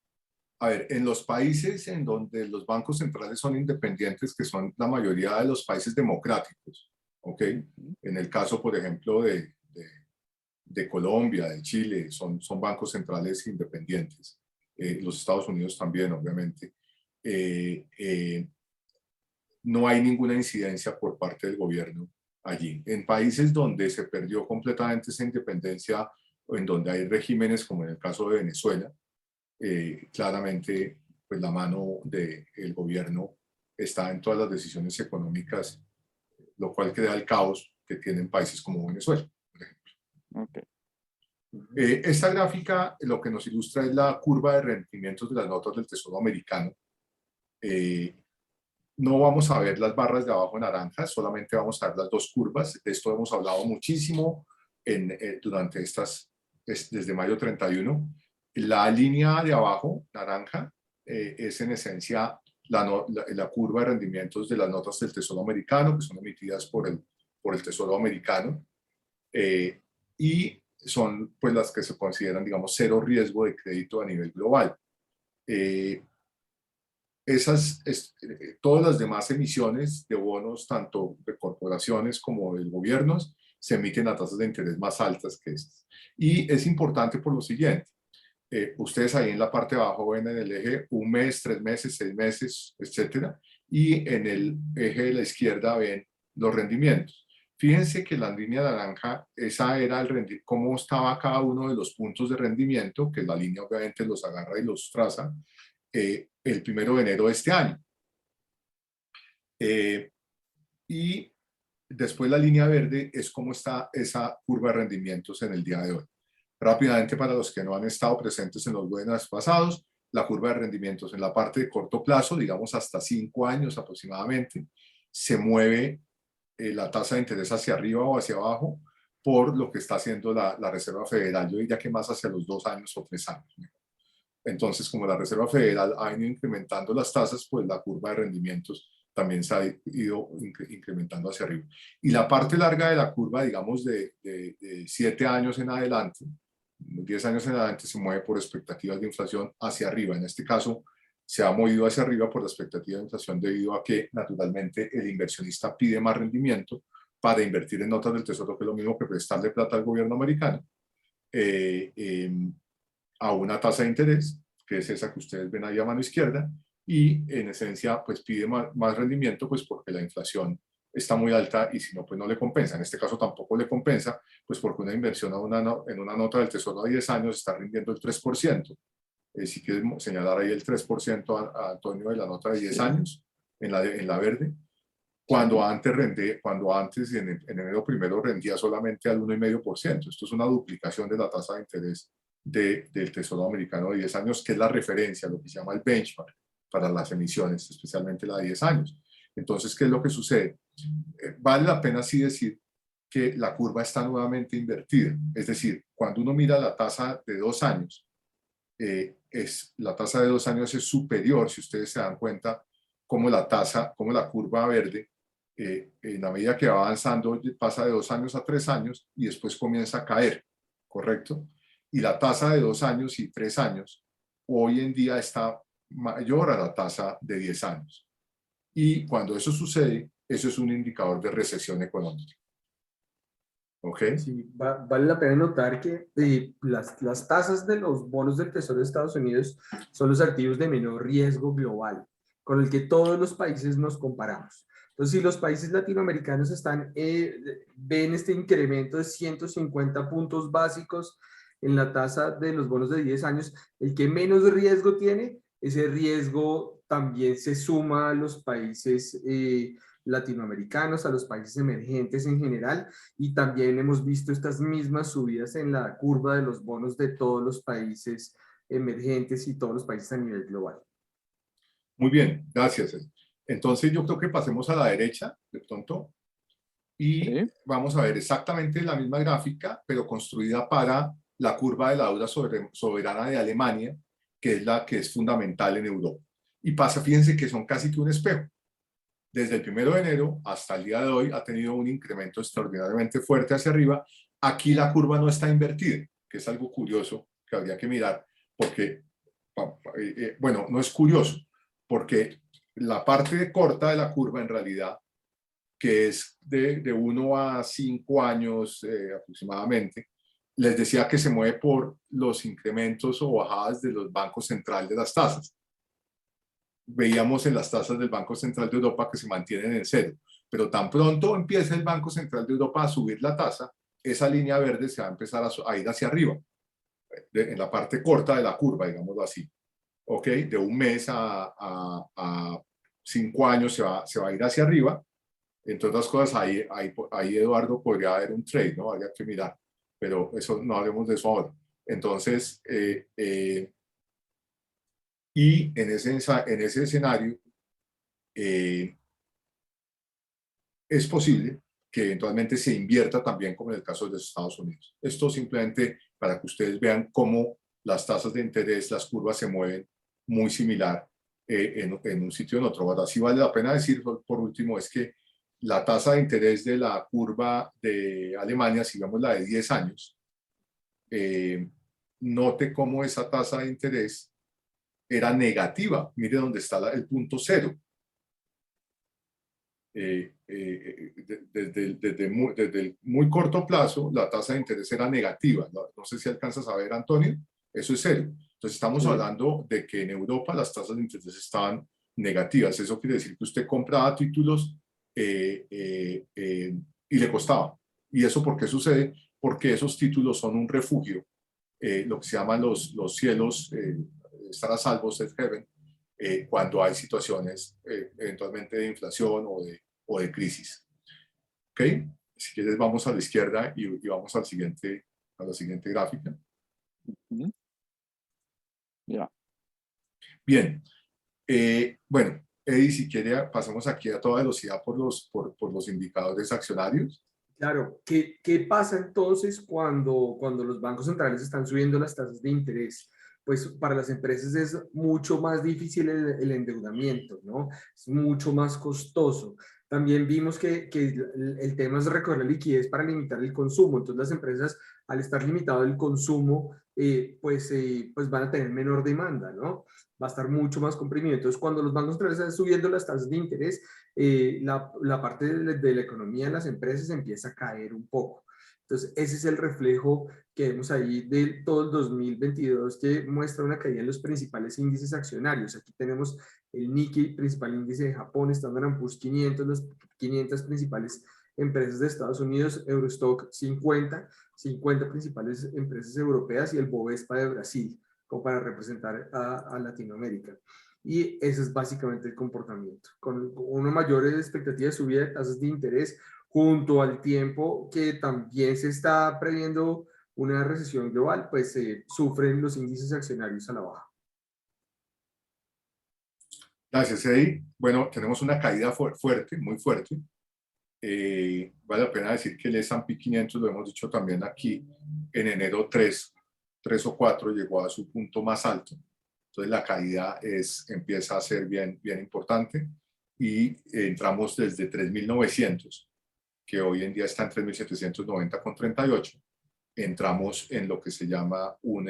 A ver, en los países en donde los bancos centrales son independientes, que son la mayoría de los países democráticos, ¿ok? En el caso, por ejemplo, de Colombia, de Chile, son bancos centrales independientes. Los Estados Unidos también, obviamente. No hay ninguna incidencia por parte del gobierno allí. En países donde se perdió completamente esa independencia, o en donde hay regímenes, como en el caso de Venezuela, claramente pues la mano del gobierno está en todas las decisiones económicas, lo cual crea el caos que tienen países como Venezuela, por ejemplo. Okay. Esta gráfica lo que nos ilustra es la curva de rendimientos de las notas del Tesoro americano. No vamos a ver las barras de abajo naranjas, solamente vamos a ver las dos curvas. De esto hemos hablado muchísimo durante desde mayo 31. La línea de abajo, naranja, es en esencia la curva de rendimientos de las notas del Tesoro americano, que son emitidas por el Tesoro americano. y son pues las que se consideran, digamos, cero riesgo de crédito a nivel global. Todas las demás emisiones de bonos, tanto de corporaciones como de gobiernos, se emiten a tasas de interés más altas que estas. Y es importante por lo siguiente. Ustedes ahí en la parte de abajo ven en el eje 1 mes, 3 meses, 6 meses, etcétera, y en el eje de la izquierda ven los rendimientos. Fíjense que la línea naranja, esa era cómo estaba cada uno de los puntos de rendimiento, que la línea obviamente los agarra y los traza, el 1 de enero de este año. Y después la línea verde es cómo está esa curva de rendimientos en el día de hoy. Rápidamente, para los que no han estado presentes en los webinars pasados, la curva de rendimientos en la parte de corto plazo, digamos hasta 5 años aproximadamente, se mueve la tasa de interés hacia arriba o hacia abajo por lo que está haciendo la Reserva Federal. Yo diría que más hacia los 2 años o 3 años. Entonces, como la Reserva Federal ha ido incrementando las tasas, pues la curva de rendimientos también se ha ido incrementando hacia arriba. Y la parte larga de la curva, digamos de 7 años en adelante, 10 años en adelante, se mueve por expectativas de inflación hacia arriba. En este caso, se ha movido hacia arriba por la expectativa de inflación debido a que, naturalmente, el inversionista pide más rendimiento para invertir en notas del Tesoro, que es lo mismo que prestarle plata al gobierno americano, a una tasa de interés, que es esa que ustedes ven ahí a mano izquierda, y en esencia pues pide más rendimiento, pues porque la inflación está muy alta y si no, pues no le compensa. En este caso tampoco le compensa, pues porque una inversión en una nota del Tesoro a 10 años está rindiendo el 3%. Si quieres señalar ahí el 3% a Antonio, de la nota de 10 años, en la verde, cuando antes en enero primero rendía solamente al 1,5%. Esto es una duplicación de la tasa de interés del Tesoro americano de 10 años, que es la referencia, lo que se llama el benchmark para las emisiones, especialmente la de 10 años. Entonces, ¿qué es lo que sucede? Vale la pena sí decir que la curva está nuevamente invertida. Es decir, cuando uno mira la tasa de 2 años, la tasa de 2 años es superior, si ustedes se dan cuenta, como la curva verde, en la medida que va avanzando, pasa de 2 años a 3 años y después comienza a caer, ¿correcto? Y la tasa de 2 años y 3 años hoy en día está mayor a la tasa de 10 años. Y cuando eso sucede, eso es un indicador de recesión económica. ¿Ok? Sí, vale la pena notar que las tasas de los bonos del Tesoro de Estados Unidos son los activos de menor riesgo global, con el que todos los países nos comparamos. Entonces, si los países latinoamericanos ven este incremento de 150 puntos básicos en la tasa de los bonos de 10 años, el que menos riesgo tiene, ese riesgo también se suma a los países latinoamericanos, a los países emergentes en general, y también hemos visto estas mismas subidas en la curva de los bonos de todos los países emergentes y todos los países a nivel global. Muy bien, gracias. Entonces yo creo que pasemos a la derecha, de pronto, y vamos a ver exactamente la misma gráfica, pero construida para la curva de la deuda soberana de Alemania, que es la que es fundamental en Europa. Y fíjense que son casi que un espejo. Desde el 1 de enero hasta el día de hoy ha tenido un incremento extraordinariamente fuerte hacia arriba. Aquí la curva no está invertida, que es algo curioso que habría que mirar, porque, bueno, no es curioso, porque la parte corta de la curva en realidad, que es de 1 a 5 años aproximadamente, les decía que se mueve por los incrementos o bajadas de los bancos centrales de las tasas. Veíamos en las tasas del Banco Central de Europa que se mantienen en cero, pero tan pronto empieza el Banco Central de Europa a subir la tasa, esa línea verde se va a empezar a ir hacia arriba, en la parte corta de la curva, digámoslo así. ¿Ok? De 1 mes a 5 años se va a ir hacia arriba. Entre otras cosas, ahí Eduardo, podría haber un trade, ¿no? Habría que mirar, pero eso no hablemos de eso ahora. Entonces, y en ese escenario, es posible que eventualmente se invierta también, como en el caso de los Estados Unidos. Esto simplemente para que ustedes vean cómo las tasas de interés, las curvas se mueven muy similar en un sitio o en otro. Ahora, sí vale la pena decir, por último, es que la tasa de interés de la curva de Alemania, si vemos la de 10 años, note cómo esa tasa de interés era negativa. Mire dónde está el punto cero. Desde el muy corto plazo, la tasa de interés era negativa. No sé si alcanzas a ver, Antonio, eso es cero. Entonces estamos hablando de que en Europa las tasas de interés estaban negativas. Eso quiere decir que usted compraba títulos y le costaba. ¿Y eso por qué sucede? Porque esos títulos son un refugio, lo que se llaman los cielos, estar a salvo, safe haven, cuando hay situaciones eventualmente de inflación o de crisis. ¿Ok? Si quieres vamos a la izquierda y vamos al siguiente, a la siguiente gráfica. Ya. Bien. Bueno, Eddie, si quiere pasamos aquí a toda velocidad por los indicadores accionarios. Claro, ¿qué pasa entonces cuando los bancos centrales están subiendo las tasas de interés? Pues para las empresas es mucho más difícil el endeudamiento, ¿no? Es mucho más costoso. También vimos que el tema es recoger la liquidez para limitar el consumo. Entonces las empresas, al estar limitado el consumo, pues van a tener menor demanda, ¿no? Va a estar mucho más comprimido. Entonces cuando los bancos centrales están subiendo las tasas de interés, la parte de la economía de las empresas empieza a caer un poco. Entonces, ese es el reflejo que vemos ahí de todo el 2022, que muestra una caída en los principales índices accionarios. Aquí tenemos el Nikkei, principal índice de Japón, Standard & Poor's 500, las 500 principales empresas de Estados Unidos, Eurostock 50, 50 principales empresas europeas y el Bovespa de Brasil, como para representar a Latinoamérica. Y ese es básicamente el comportamiento, con una mayor expectativa de subida de tasas de interés, junto al tiempo que también se está previendo una recesión global, pues sufren los índices accionarios a la baja. Gracias, Eddie. Bueno, tenemos una caída fuerte, muy fuerte. Vale la pena decir que el S&P 500, lo hemos dicho también aquí, en enero 3 o 4 llegó a su punto más alto. Entonces la caída empieza a ser bien importante y entramos desde 3.900, que hoy en día está en 3.790,38. Entramos en lo que se llama un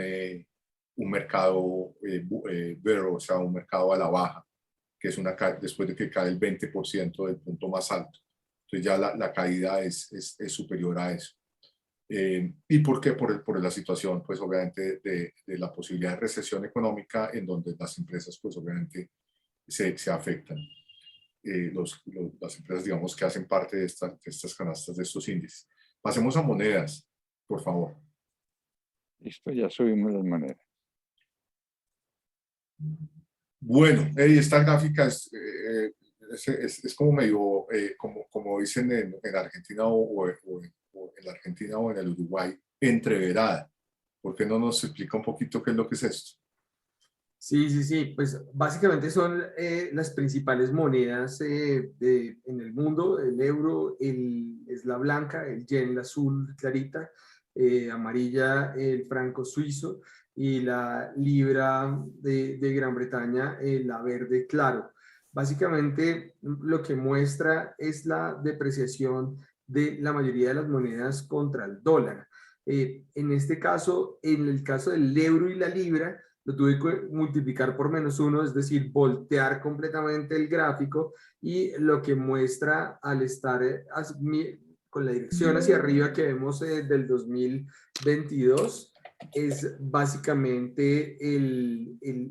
mercado bear, o sea, un mercado a la baja, que es después de que cae el 20% del punto más alto. Entonces ya la caída es superior a eso. ¿Y por qué? Por la situación, pues obviamente, de la posibilidad de recesión económica, en donde las empresas, pues obviamente, se afectan. Las empresas, digamos, que hacen parte de estas canastas, de estos índices. Pasemos a monedas, por favor. Listo, ya subimos las monedas. Bueno, esta gráfica es como medio, como dicen en Argentina o en la Argentina o en el Uruguay, entreverada. ¿Por qué no nos explica un poquito qué es lo que es esto? Sí, pues básicamente son las principales monedas en el mundo: el euro es la blanca, el yen la azul clarita, amarilla el franco suizo y la libra de Gran Bretaña la verde claro. Básicamente lo que muestra es la depreciación de la mayoría de las monedas contra el dólar. En este caso, en el caso del euro y la libra, lo tuve que multiplicar por -1, es decir, voltear completamente el gráfico, y lo que muestra al estar con la dirección hacia arriba que vemos del 2022 es básicamente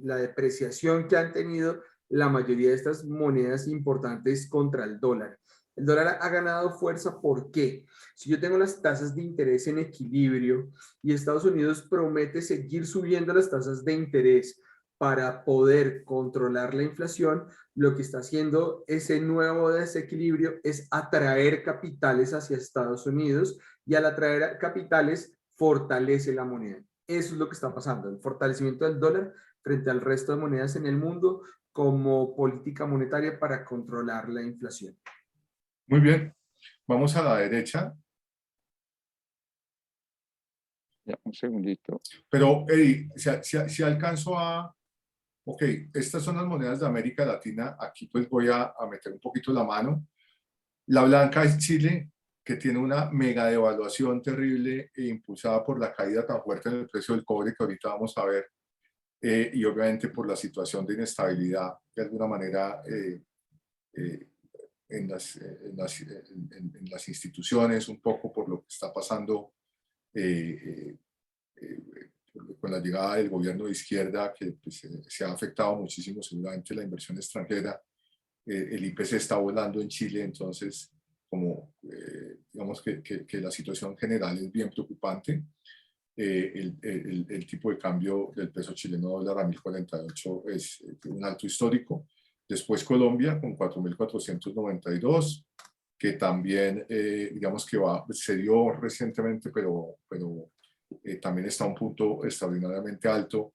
la depreciación que han tenido la mayoría de estas monedas importantes contra el dólar. El dólar ha ganado fuerza. ¿Por qué? Si yo tengo las tasas de interés en equilibrio y Estados Unidos promete seguir subiendo las tasas de interés para poder controlar la inflación, lo que está haciendo ese nuevo desequilibrio es atraer capitales hacia Estados Unidos, y al atraer capitales fortalece la moneda. Eso es lo que está pasando, el fortalecimiento del dólar frente al resto de monedas en el mundo como política monetaria para controlar la inflación. Muy bien, vamos a la derecha. Ya, un segundito. Pero, Eddie, si alcanzo a... Ok, estas son las monedas de América Latina. Aquí pues voy a meter un poquito la mano. La blanca es Chile, que tiene una mega devaluación terrible e impulsada por la caída tan fuerte en el precio del cobre que ahorita vamos a ver, y obviamente por la situación de inestabilidad de alguna manera en las instituciones, un poco por lo que está pasando con la llegada del gobierno de izquierda, que pues, se ha afectado muchísimo seguramente la inversión extranjera. El IPC está volando en Chile, entonces como digamos que la situación general es bien preocupante. El tipo de cambio del peso chileno dólar a 1048 es un alto histórico. Después Colombia con 4492, que también digamos que se dio recientemente, pero también está a un punto extraordinariamente alto,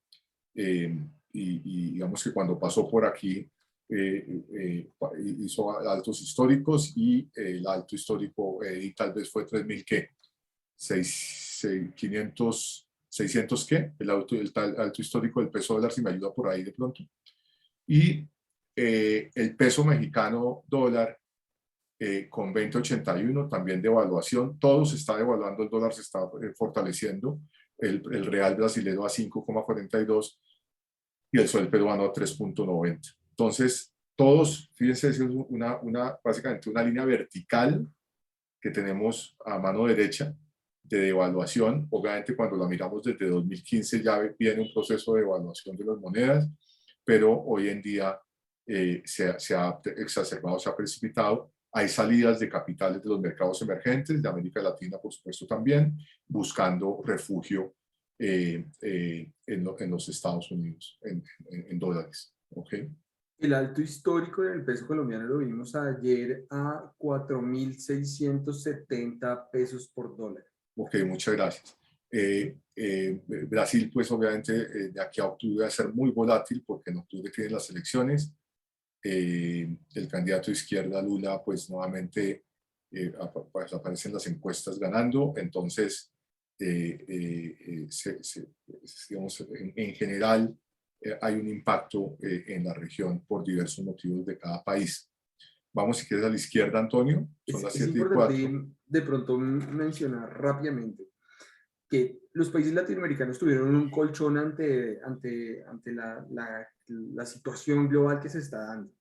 y digamos que cuando pasó por aquí hizo altos históricos, y el alto histórico tal vez fue 3000 ¿qué? 600 ¿qué? El alto histórico del peso dólar, si me ayuda por ahí de pronto. Y el peso mexicano dólar con 20.81, también devaluación. Todo se está devaluando, el dólar se está fortaleciendo. El real brasileño a 5,42 y el sol peruano a 3,90. Entonces, todos, fíjense, es básicamente una línea vertical que tenemos a mano derecha de devaluación. Obviamente, cuando la miramos desde 2015 ya viene un proceso de devaluación de las monedas, pero hoy en día se ha exacerbado, se ha precipitado. Hay salidas de capitales de los mercados emergentes, de América Latina, por supuesto, también, buscando refugio en los Estados Unidos, en dólares. ¿Okay? El alto histórico del peso colombiano lo vimos ayer a 4.670 pesos por dólar. Ok, muchas gracias. Brasil, pues obviamente de aquí a octubre va a ser muy volátil, porque en octubre tienen las elecciones. El candidato de izquierda, Lula, pues nuevamente pues aparecen las encuestas ganando. Entonces, digamos, en general hay un impacto en la región por diversos motivos de cada país. Vamos, si quieres, a la izquierda, Antonio. Son las 7:04. Es importante de pronto mencionar rápidamente que los países latinoamericanos tuvieron un colchón ante la situación global que se está dando.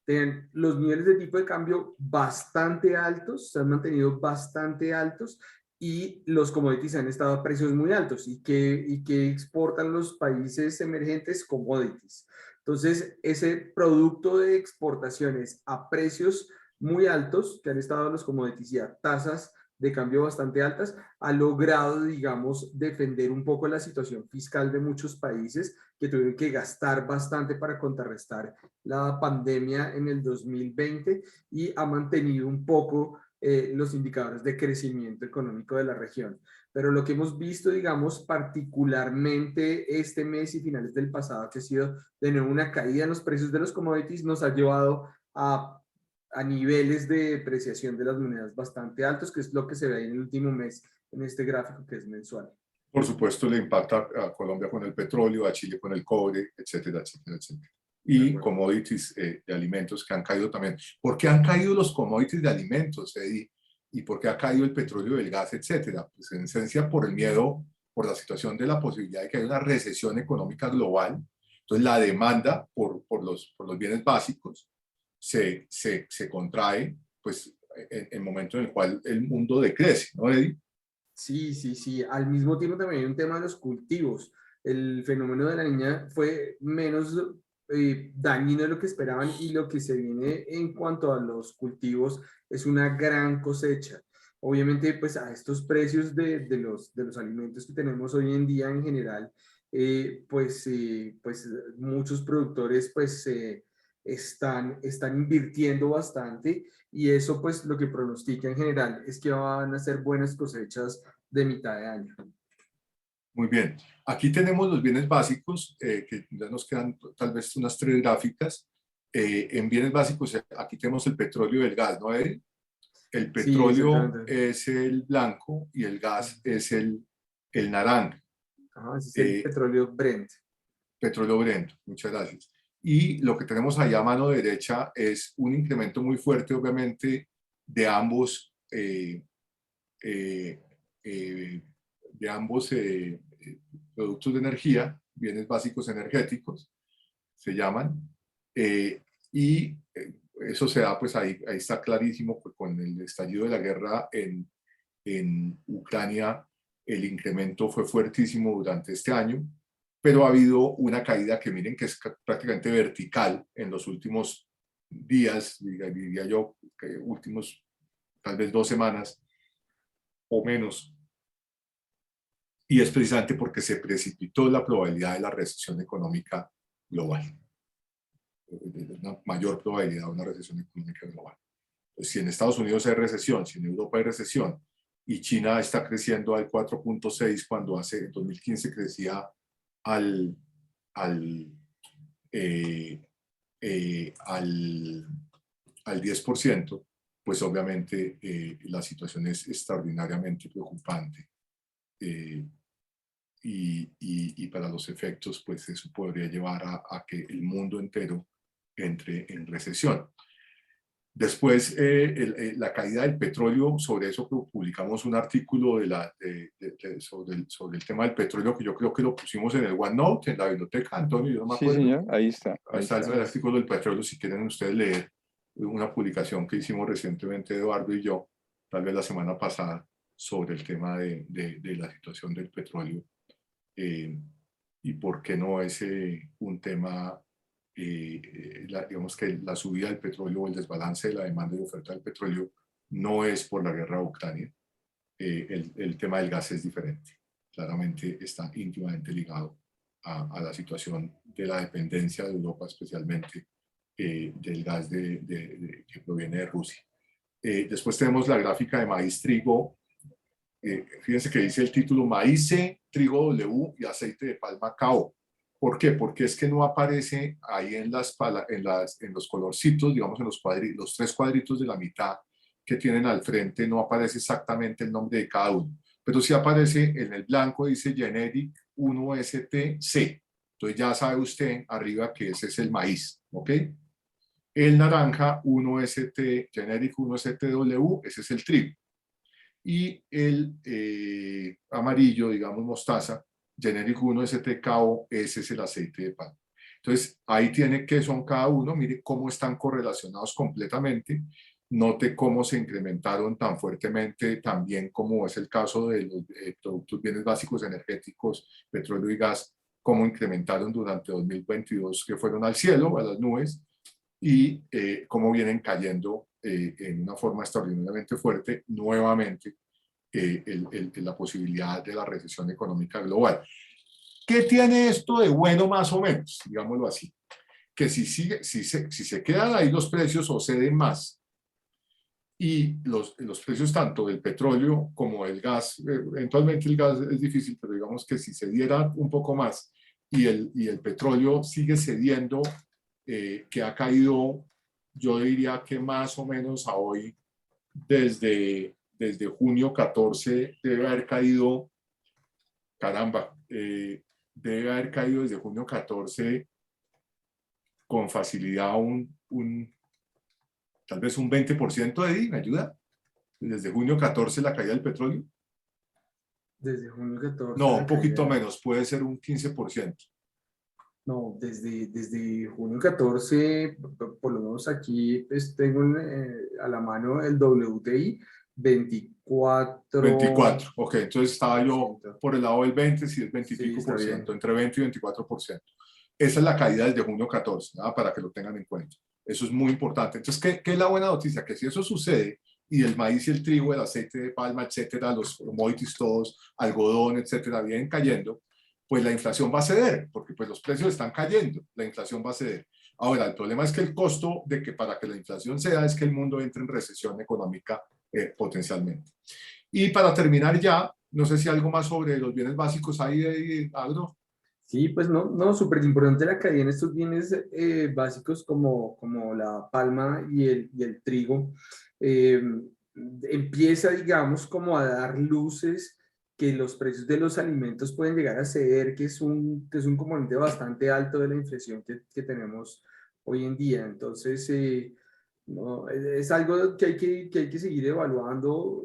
Tienen los niveles de tipo de cambio bastante altos, se han mantenido bastante altos, y los commodities han estado a precios muy altos. ¿Y que exportan los países emergentes? Commodities. Entonces, ese producto de exportaciones a precios muy altos que han estado los commodities y a tasas de cambio bastante altas, ha logrado, digamos, defender un poco la situación fiscal de muchos países que tuvieron que gastar bastante para contrarrestar la pandemia en el 2020, y ha mantenido un poco los indicadores de crecimiento económico de la región. Pero lo que hemos visto, digamos, particularmente este mes y finales del pasado, que ha sido de nuevo una caída en los precios de los commodities, nos ha llevado a niveles de depreciación de las monedas bastante altos, que es lo que se ve en el último mes en este gráfico que es mensual. Por supuesto, le impacta a Colombia con el petróleo, a Chile con el cobre, etcétera, etcétera, etcétera. Y commodities de alimentos que han caído también. ¿Por qué han caído los commodities de alimentos, Eddie? ¿Y por qué ha caído el petróleo, el gas, etcétera? Pues en esencia por el miedo, por la situación de la posibilidad de que haya una recesión económica global. Entonces la demanda por los bienes básicos se contrae, pues en el momento en el cual el mundo decrece, ¿no, Eddie? Sí, sí, sí. Al mismo tiempo también hay un tema de los cultivos. El fenómeno de la niña fue menos dañino de lo que esperaban, y lo que se viene en cuanto a los cultivos es una gran cosecha. Obviamente, pues a estos precios de los alimentos que tenemos hoy en día en general, pues muchos productores pues están invirtiendo bastante, y eso pues lo que pronostica en general es que van a ser buenas cosechas de mitad de año. Muy bien. Aquí tenemos los bienes básicos, que ya nos quedan tal vez unas 3 gráficas. En bienes básicos, aquí tenemos el petróleo y el gas, ¿no, Eric? El petróleo es el blanco y el gas es el naranja. Ajá, ese es el petróleo Brent. Petróleo Brent, muchas gracias. Y lo que tenemos allá a mano derecha es un incremento muy fuerte, obviamente, de ambos, eh, eh, eh, de ambos productos de energía, bienes básicos energéticos, se llaman, y eso se da, pues ahí está clarísimo, pues, con el estallido de la guerra en Ucrania, el incremento fue fuertísimo durante este año, pero ha habido una caída que miren que es prácticamente vertical en los últimos días, diría yo, que últimos tal vez 2 semanas o menos, y es precisamente porque se precipitó la probabilidad de la recesión económica global, una mayor probabilidad de una recesión económica global. Pues si en Estados Unidos hay recesión, si en Europa hay recesión, y China está creciendo al 4.6 cuando en 2015 crecía al, al, eh, al 10%, pues obviamente la situación es extraordinariamente preocupante. Y para los efectos, pues eso podría llevar a que el mundo entero entre en recesión. Después, la caída del petróleo, sobre eso publicamos un artículo sobre el tema del petróleo, que yo creo que lo pusimos en el OneNote, en la biblioteca, Antonio, yo no me Sí, acuerdo. señor, ahí está. Ahí está el artículo del petróleo, si quieren ustedes leer una publicación que hicimos recientemente Eduardo y yo, tal vez la semana pasada, sobre el tema de la situación del petróleo, y por qué no es un tema, digamos que la subida del petróleo o el desbalance de la demanda y oferta del petróleo no es por la guerra de Ucrania. El tema del gas es diferente. Claramente está íntimamente ligado a la situación de la dependencia de Europa, especialmente del gas que proviene de Rusia. Después tenemos la gráfica de maíz-trigo. Fíjense que dice el título: maíz C, trigo W y aceite de palma KO. ¿Por qué? Porque es que no aparece ahí en los colorcitos, digamos en los 3 cuadritos de la mitad que tienen al frente, no aparece exactamente el nombre de cada uno, pero sí aparece en el blanco, dice Generic 1STC. Entonces ya sabe usted arriba que ese es el maíz, ¿ok? El naranja 1ST, Generic 1STW, ese es el trigo. Y el amarillo, digamos mostaza, Generic 1STKO, ese es el aceite de palma. Entonces, ahí tiene qué son cada uno, mire cómo están correlacionados completamente, note cómo se incrementaron tan fuertemente, también como es el caso de los productos bienes básicos energéticos, petróleo y gas, cómo incrementaron durante 2022, que fueron al cielo, a las nubes, y cómo vienen cayendo en una forma extraordinariamente fuerte nuevamente la posibilidad de la recesión económica global. ¿Qué tiene esto de bueno más o menos? Digámoslo así. Que si se quedan ahí los precios o ceden más, y los precios tanto del petróleo como del gas, eventualmente el gas es difícil, pero digamos que si se diera un poco más y el petróleo sigue cediendo, que ha caído, yo diría que más o menos a hoy, desde junio 14, debe haber caído, caramba, debe haber caído desde junio 14 con facilidad tal vez un 20%. Eddie, ¿me ayuda? Desde junio 14 la caída del petróleo. Desde junio 14. No, un poquito menos, puede ser un 15%. No, desde junio 14, por lo menos aquí pues, tengo a la mano el WTI 24. 24, ok, entonces estaba yo por el lado del 20, si es 20 y Sí, pico está por bien. ciento, entre 20 y 24%. Esa es la caída desde junio 14, ¿no? Para que lo tengan en cuenta. Eso es muy importante. Entonces, ¿qué es la buena noticia? Que si eso sucede y el maíz y el trigo, el aceite de palma, etcétera, los commodities todos, algodón, etcétera, vienen cayendo, pues la inflación va a ceder, porque pues los precios están cayendo, la inflación va a ceder. Ahora, el problema es que el costo de que para que la inflación ceda es que el mundo entre en recesión económica potencialmente. Y para terminar ya, no sé si algo más sobre los bienes básicos hay de agro. Sí, pues no, súper importante la caída en estos bienes básicos como la palma y el trigo. Empieza, digamos, como a dar luces que los precios de los alimentos pueden llegar a ceder, que es un componente bastante alto de la inflación que tenemos hoy en día. Entonces, ¿no? Es algo que hay que seguir evaluando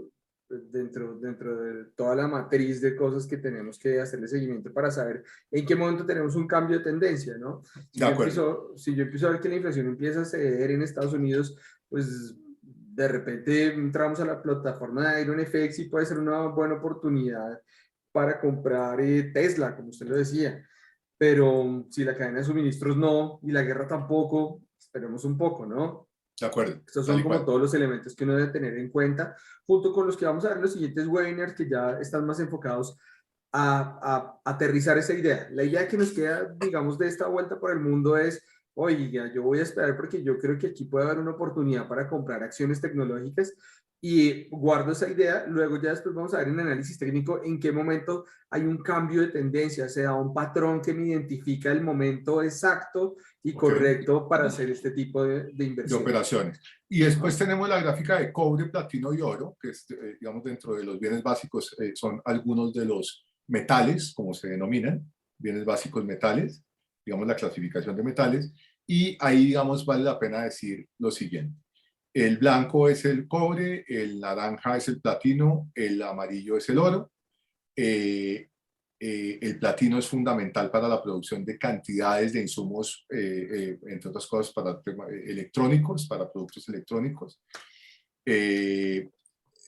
dentro de toda la matriz de cosas que tenemos que hacerle seguimiento para saber en qué momento tenemos un cambio de tendencia, ¿no? De acuerdo. Si yo empiezo a ver que la inflación empieza a ceder en Estados Unidos, pues de repente entramos a la plataforma de IronFX y puede ser una buena oportunidad para comprar Tesla, como usted lo decía. Pero si la cadena de suministros no y la guerra tampoco, esperemos un poco, ¿no? De acuerdo, Estos tal son y como cual. todos los elementos que uno debe tener en cuenta, junto con los que vamos a ver en los siguientes webinars que ya están más enfocados a aterrizar esa idea. La idea que nos queda, digamos, de esta vuelta por el mundo es, oiga, yo voy a esperar porque yo creo que aquí puede haber una oportunidad para comprar acciones tecnológicas y guardo esa idea. Luego ya después vamos a ver en análisis técnico en qué momento hay un cambio de tendencia, o sea, un patrón que me identifica el momento exacto y Ok, correcto para hacer este tipo de de inversiones. operaciones. Y después Ajá. tenemos la gráfica de cobre, platino y oro, que es, digamos, dentro de los bienes básicos, son algunos de los metales, como se denominan, bienes básicos metales, digamos la clasificación de metales, y ahí, digamos, vale la pena decir lo siguiente. El blanco es el cobre, el naranja es el platino, el amarillo es el oro. Eh, el platino es fundamental para la producción de cantidades de insumos, entre otras cosas, para electrónicos, para productos electrónicos. Eh,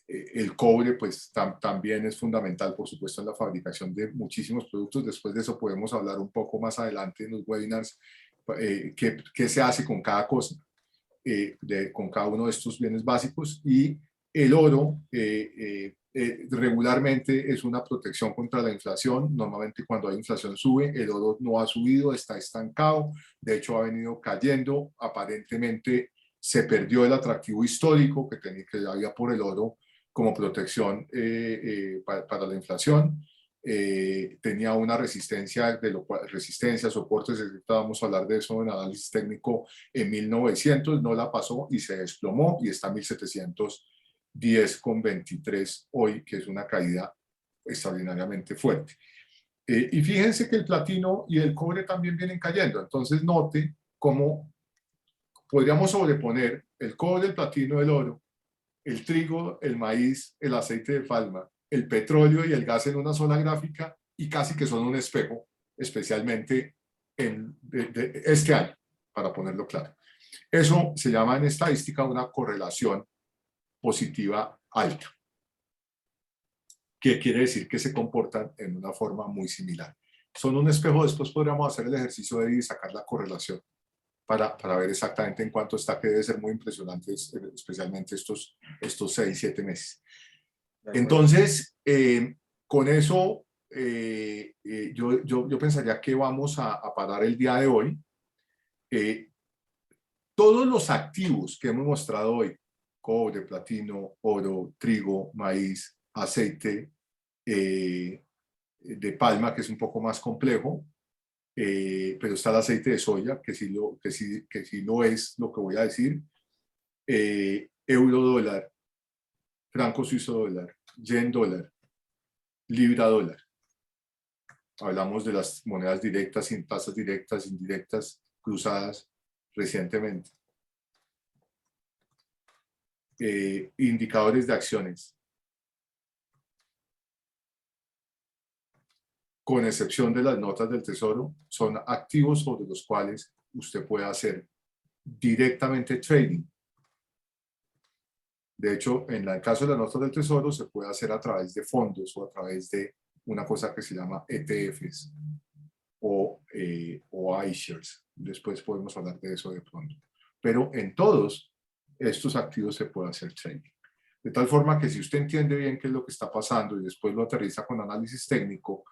el cobre, pues, también es fundamental, por supuesto, en la fabricación de muchísimos productos. Después de eso podemos hablar un poco más adelante en los webinars qué se hace con cada cosa, con cada uno de estos bienes básicos. Y el oro regularmente es una protección contra la inflación. Normalmente cuando hay inflación sube, el oro no ha subido, está estancado, de hecho ha venido cayendo. Aparentemente se perdió el atractivo histórico que había por el oro como protección para la inflación. Tenía una resistencia, de lo cual, resistencia, soportes, vamos a hablar de eso en análisis técnico, en 1900, no la pasó y se desplomó y está en 1710,23 hoy, que es una caída extraordinariamente fuerte. Y fíjense que el platino y el cobre también vienen cayendo, entonces note cómo podríamos sobreponer el cobre, el platino, el oro, el trigo, el maíz, el aceite de palma, el petróleo y el gas en una sola gráfica y casi que son un espejo, especialmente de este año, para ponerlo claro. Eso se llama en estadística una correlación positiva alta, que quiere decir que se comportan en una forma muy similar. Son un espejo, después podríamos hacer el ejercicio de sacar la correlación para ver exactamente en cuánto está, que debe ser muy impresionante, especialmente estos 6-7 meses. Entonces, con eso, yo pensaría que vamos a parar el día de hoy. Todos los activos que hemos mostrado hoy, cobre, platino, oro, trigo, maíz, aceite de palma, que es un poco más complejo, pero está el aceite de soya, que sí lo es lo que voy a decir, euro dólar, franco suizo dólar, yen dólar, libra dólar. Hablamos de las monedas directas, sin tasas directas, indirectas, cruzadas recientemente. Indicadores de acciones. Con excepción de las notas del Tesoro, son activos sobre los cuales usted puede hacer directamente trading. De hecho, en el caso de las notas del Tesoro, se puede hacer a través de fondos o a través de una cosa que se llama ETFs o iShares. Después podemos hablar de eso de pronto. Pero en todos estos activos se puede hacer trading. De tal forma que si usted entiende bien qué es lo que está pasando y después lo aterriza con análisis técnico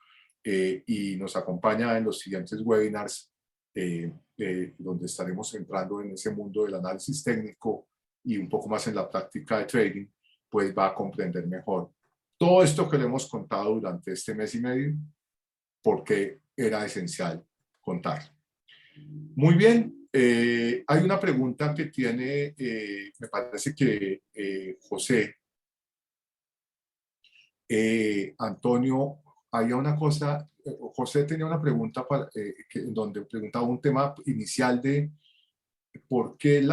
y nos acompaña en los siguientes webinars, donde estaremos entrando en ese mundo del análisis técnico y un poco más en la práctica de trading, pues va a comprender mejor todo esto que le hemos contado durante este mes y medio, porque era esencial contar. Muy bien, hay una pregunta que tiene, me parece que José, Antonio, había una cosa, José tenía una pregunta donde preguntaba un tema inicial de ¿por qué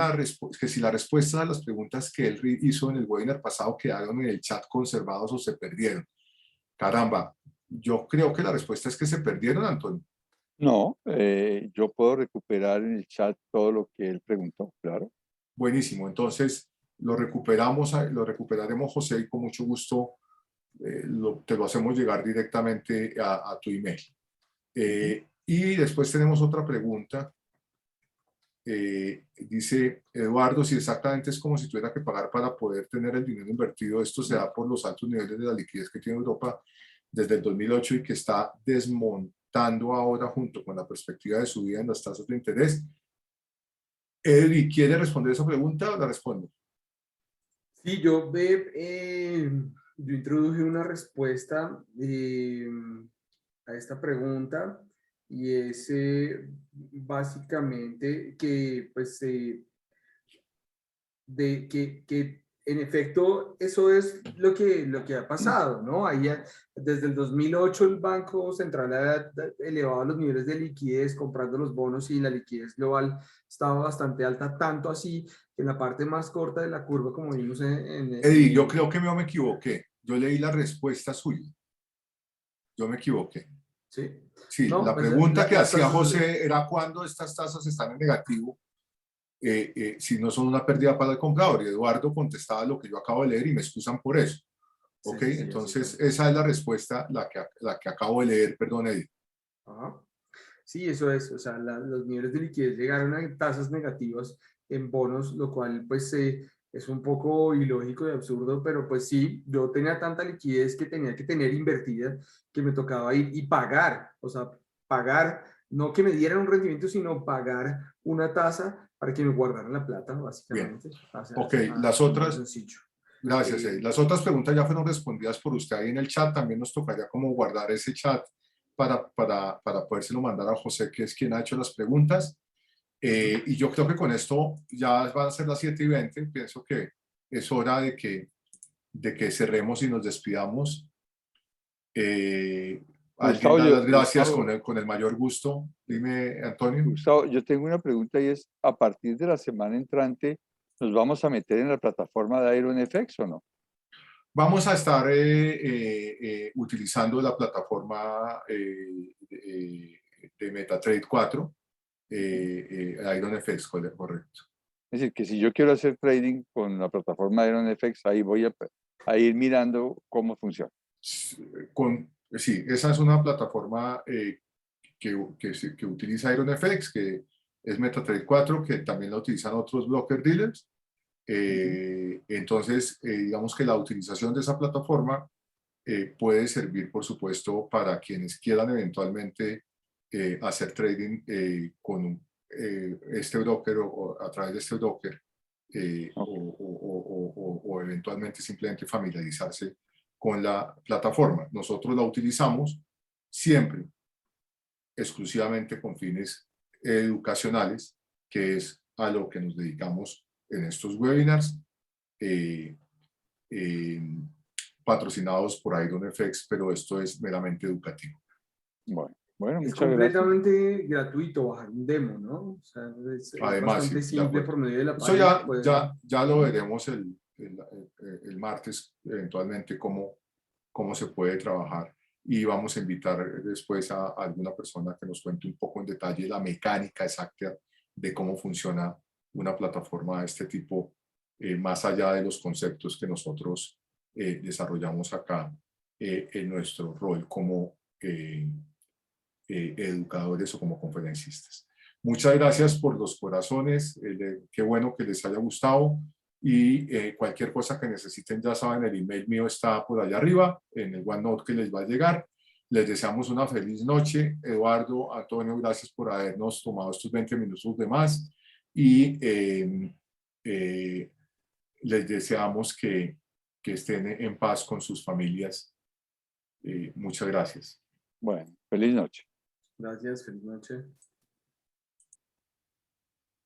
que si las respuestas a las preguntas que él hizo en el webinar pasado quedaron en el chat conservados o se perdieron? Caramba, yo creo que la respuesta es que se perdieron, Antonio. No, yo puedo recuperar en el chat todo lo que él preguntó, claro. Buenísimo, entonces lo recuperaremos, José, y con mucho gusto te lo hacemos llegar directamente a tu email. Y después tenemos otra pregunta. Dice Eduardo, si exactamente es como si tuviera que pagar para poder tener el dinero invertido, esto se da por los altos niveles de la liquidez que tiene Europa desde el 2008 y que está desmontando ahora junto con la perspectiva de subida en las tasas de interés. Eddie, ¿quiere responder esa pregunta o la respondo? Sí, yo introduje una respuesta a esta pregunta y es básicamente que, pues, que en efecto eso es lo que ha pasado, ¿no? Desde el 2008 el Banco Central ha elevado los niveles de liquidez comprando los bonos y la liquidez global estaba bastante alta, tanto así que en la parte más corta de la curva, como vimos Eddie, yo creo que me equivoqué. Yo leí la respuesta suya. Yo me equivoqué. ¿Sí? Sí, No, la pues, pregunta que hacía tasas, José era cuándo estas tasas están en negativo, si no son una pérdida para el comprador. Y Eduardo contestaba lo que yo acabo de leer y me excusan por eso. sí, ¿Ok? sí, sí, Entonces, esa es la respuesta, la que acabo de leer, perdón, Eddie. Ajá. Sí, eso es, o sea, los niveles de liquidez llegaron a tasas negativas en bonos, lo cual pues es un poco ilógico y absurdo, pero pues sí, yo tenía tanta liquidez que tenía que tener invertida que me tocaba ir y pagar, o sea, pagar, no que me dieran un rendimiento, sino pagar una tasa para que me guardaran la plata, Bien. básicamente. O sea, Ok, las así de otras, sencillo. gracias, Eddie. Las otras preguntas ya fueron respondidas por usted ahí en el chat. También nos tocaría como guardar ese chat para podérselo mandar a José, que es quien ha hecho las preguntas. Y yo creo que con esto ya van a ser las 7:20. Pienso que es hora de que cerremos y nos despidamos. Alguien Gustavo, da las gracias Gustavo, con el mayor gusto. Dime, Antonio. Gustavo, yo tengo una pregunta y es, ¿a partir de la semana entrante nos vamos a meter en la plataforma de IronFX o no? Vamos a estar utilizando la plataforma de MetaTrader 4, IronFX, correcto. Es decir, que si yo quiero hacer trading con la plataforma de IronFX, ahí voy a ir mirando cómo funciona. Sí, esa es una plataforma que utiliza IronFX, que es MetaTrader 4, que también la utilizan otros broker dealers. Entonces, digamos que la utilización de esa plataforma puede servir, por supuesto, para quienes quieran eventualmente hacer trading con este broker o a través de este broker o eventualmente simplemente familiarizarse con la plataforma. Nosotros la utilizamos siempre exclusivamente con fines educacionales, que es a lo que nos dedicamos en estos webinars, eh, patrocinados por IronFX, pero esto es meramente educativo. Bueno, Es muchas gracias. completamente gratuito bajar un demo, ¿no? O sea, es Además, bastante sí, de simple acuerdo. por medio de la Eso página. Pues, ya lo veremos el martes, eventualmente, cómo se puede trabajar. Y vamos a invitar después a alguna persona que nos cuente un poco en detalle la mecánica exacta de cómo funciona una plataforma de este tipo, más allá de los conceptos que nosotros desarrollamos acá en nuestro rol como educadores o como conferencistas. Muchas gracias por los corazones, qué bueno que les haya gustado y cualquier cosa que necesiten, ya saben, el email mío está por allá arriba, en el OneNote que les va a llegar. Les deseamos una feliz noche. Eduardo, Antonio, gracias por habernos tomado estos 20 minutos de más y les deseamos que estén en paz con sus familias. Muchas gracias. Bueno, feliz noche. gracias, feliz noche.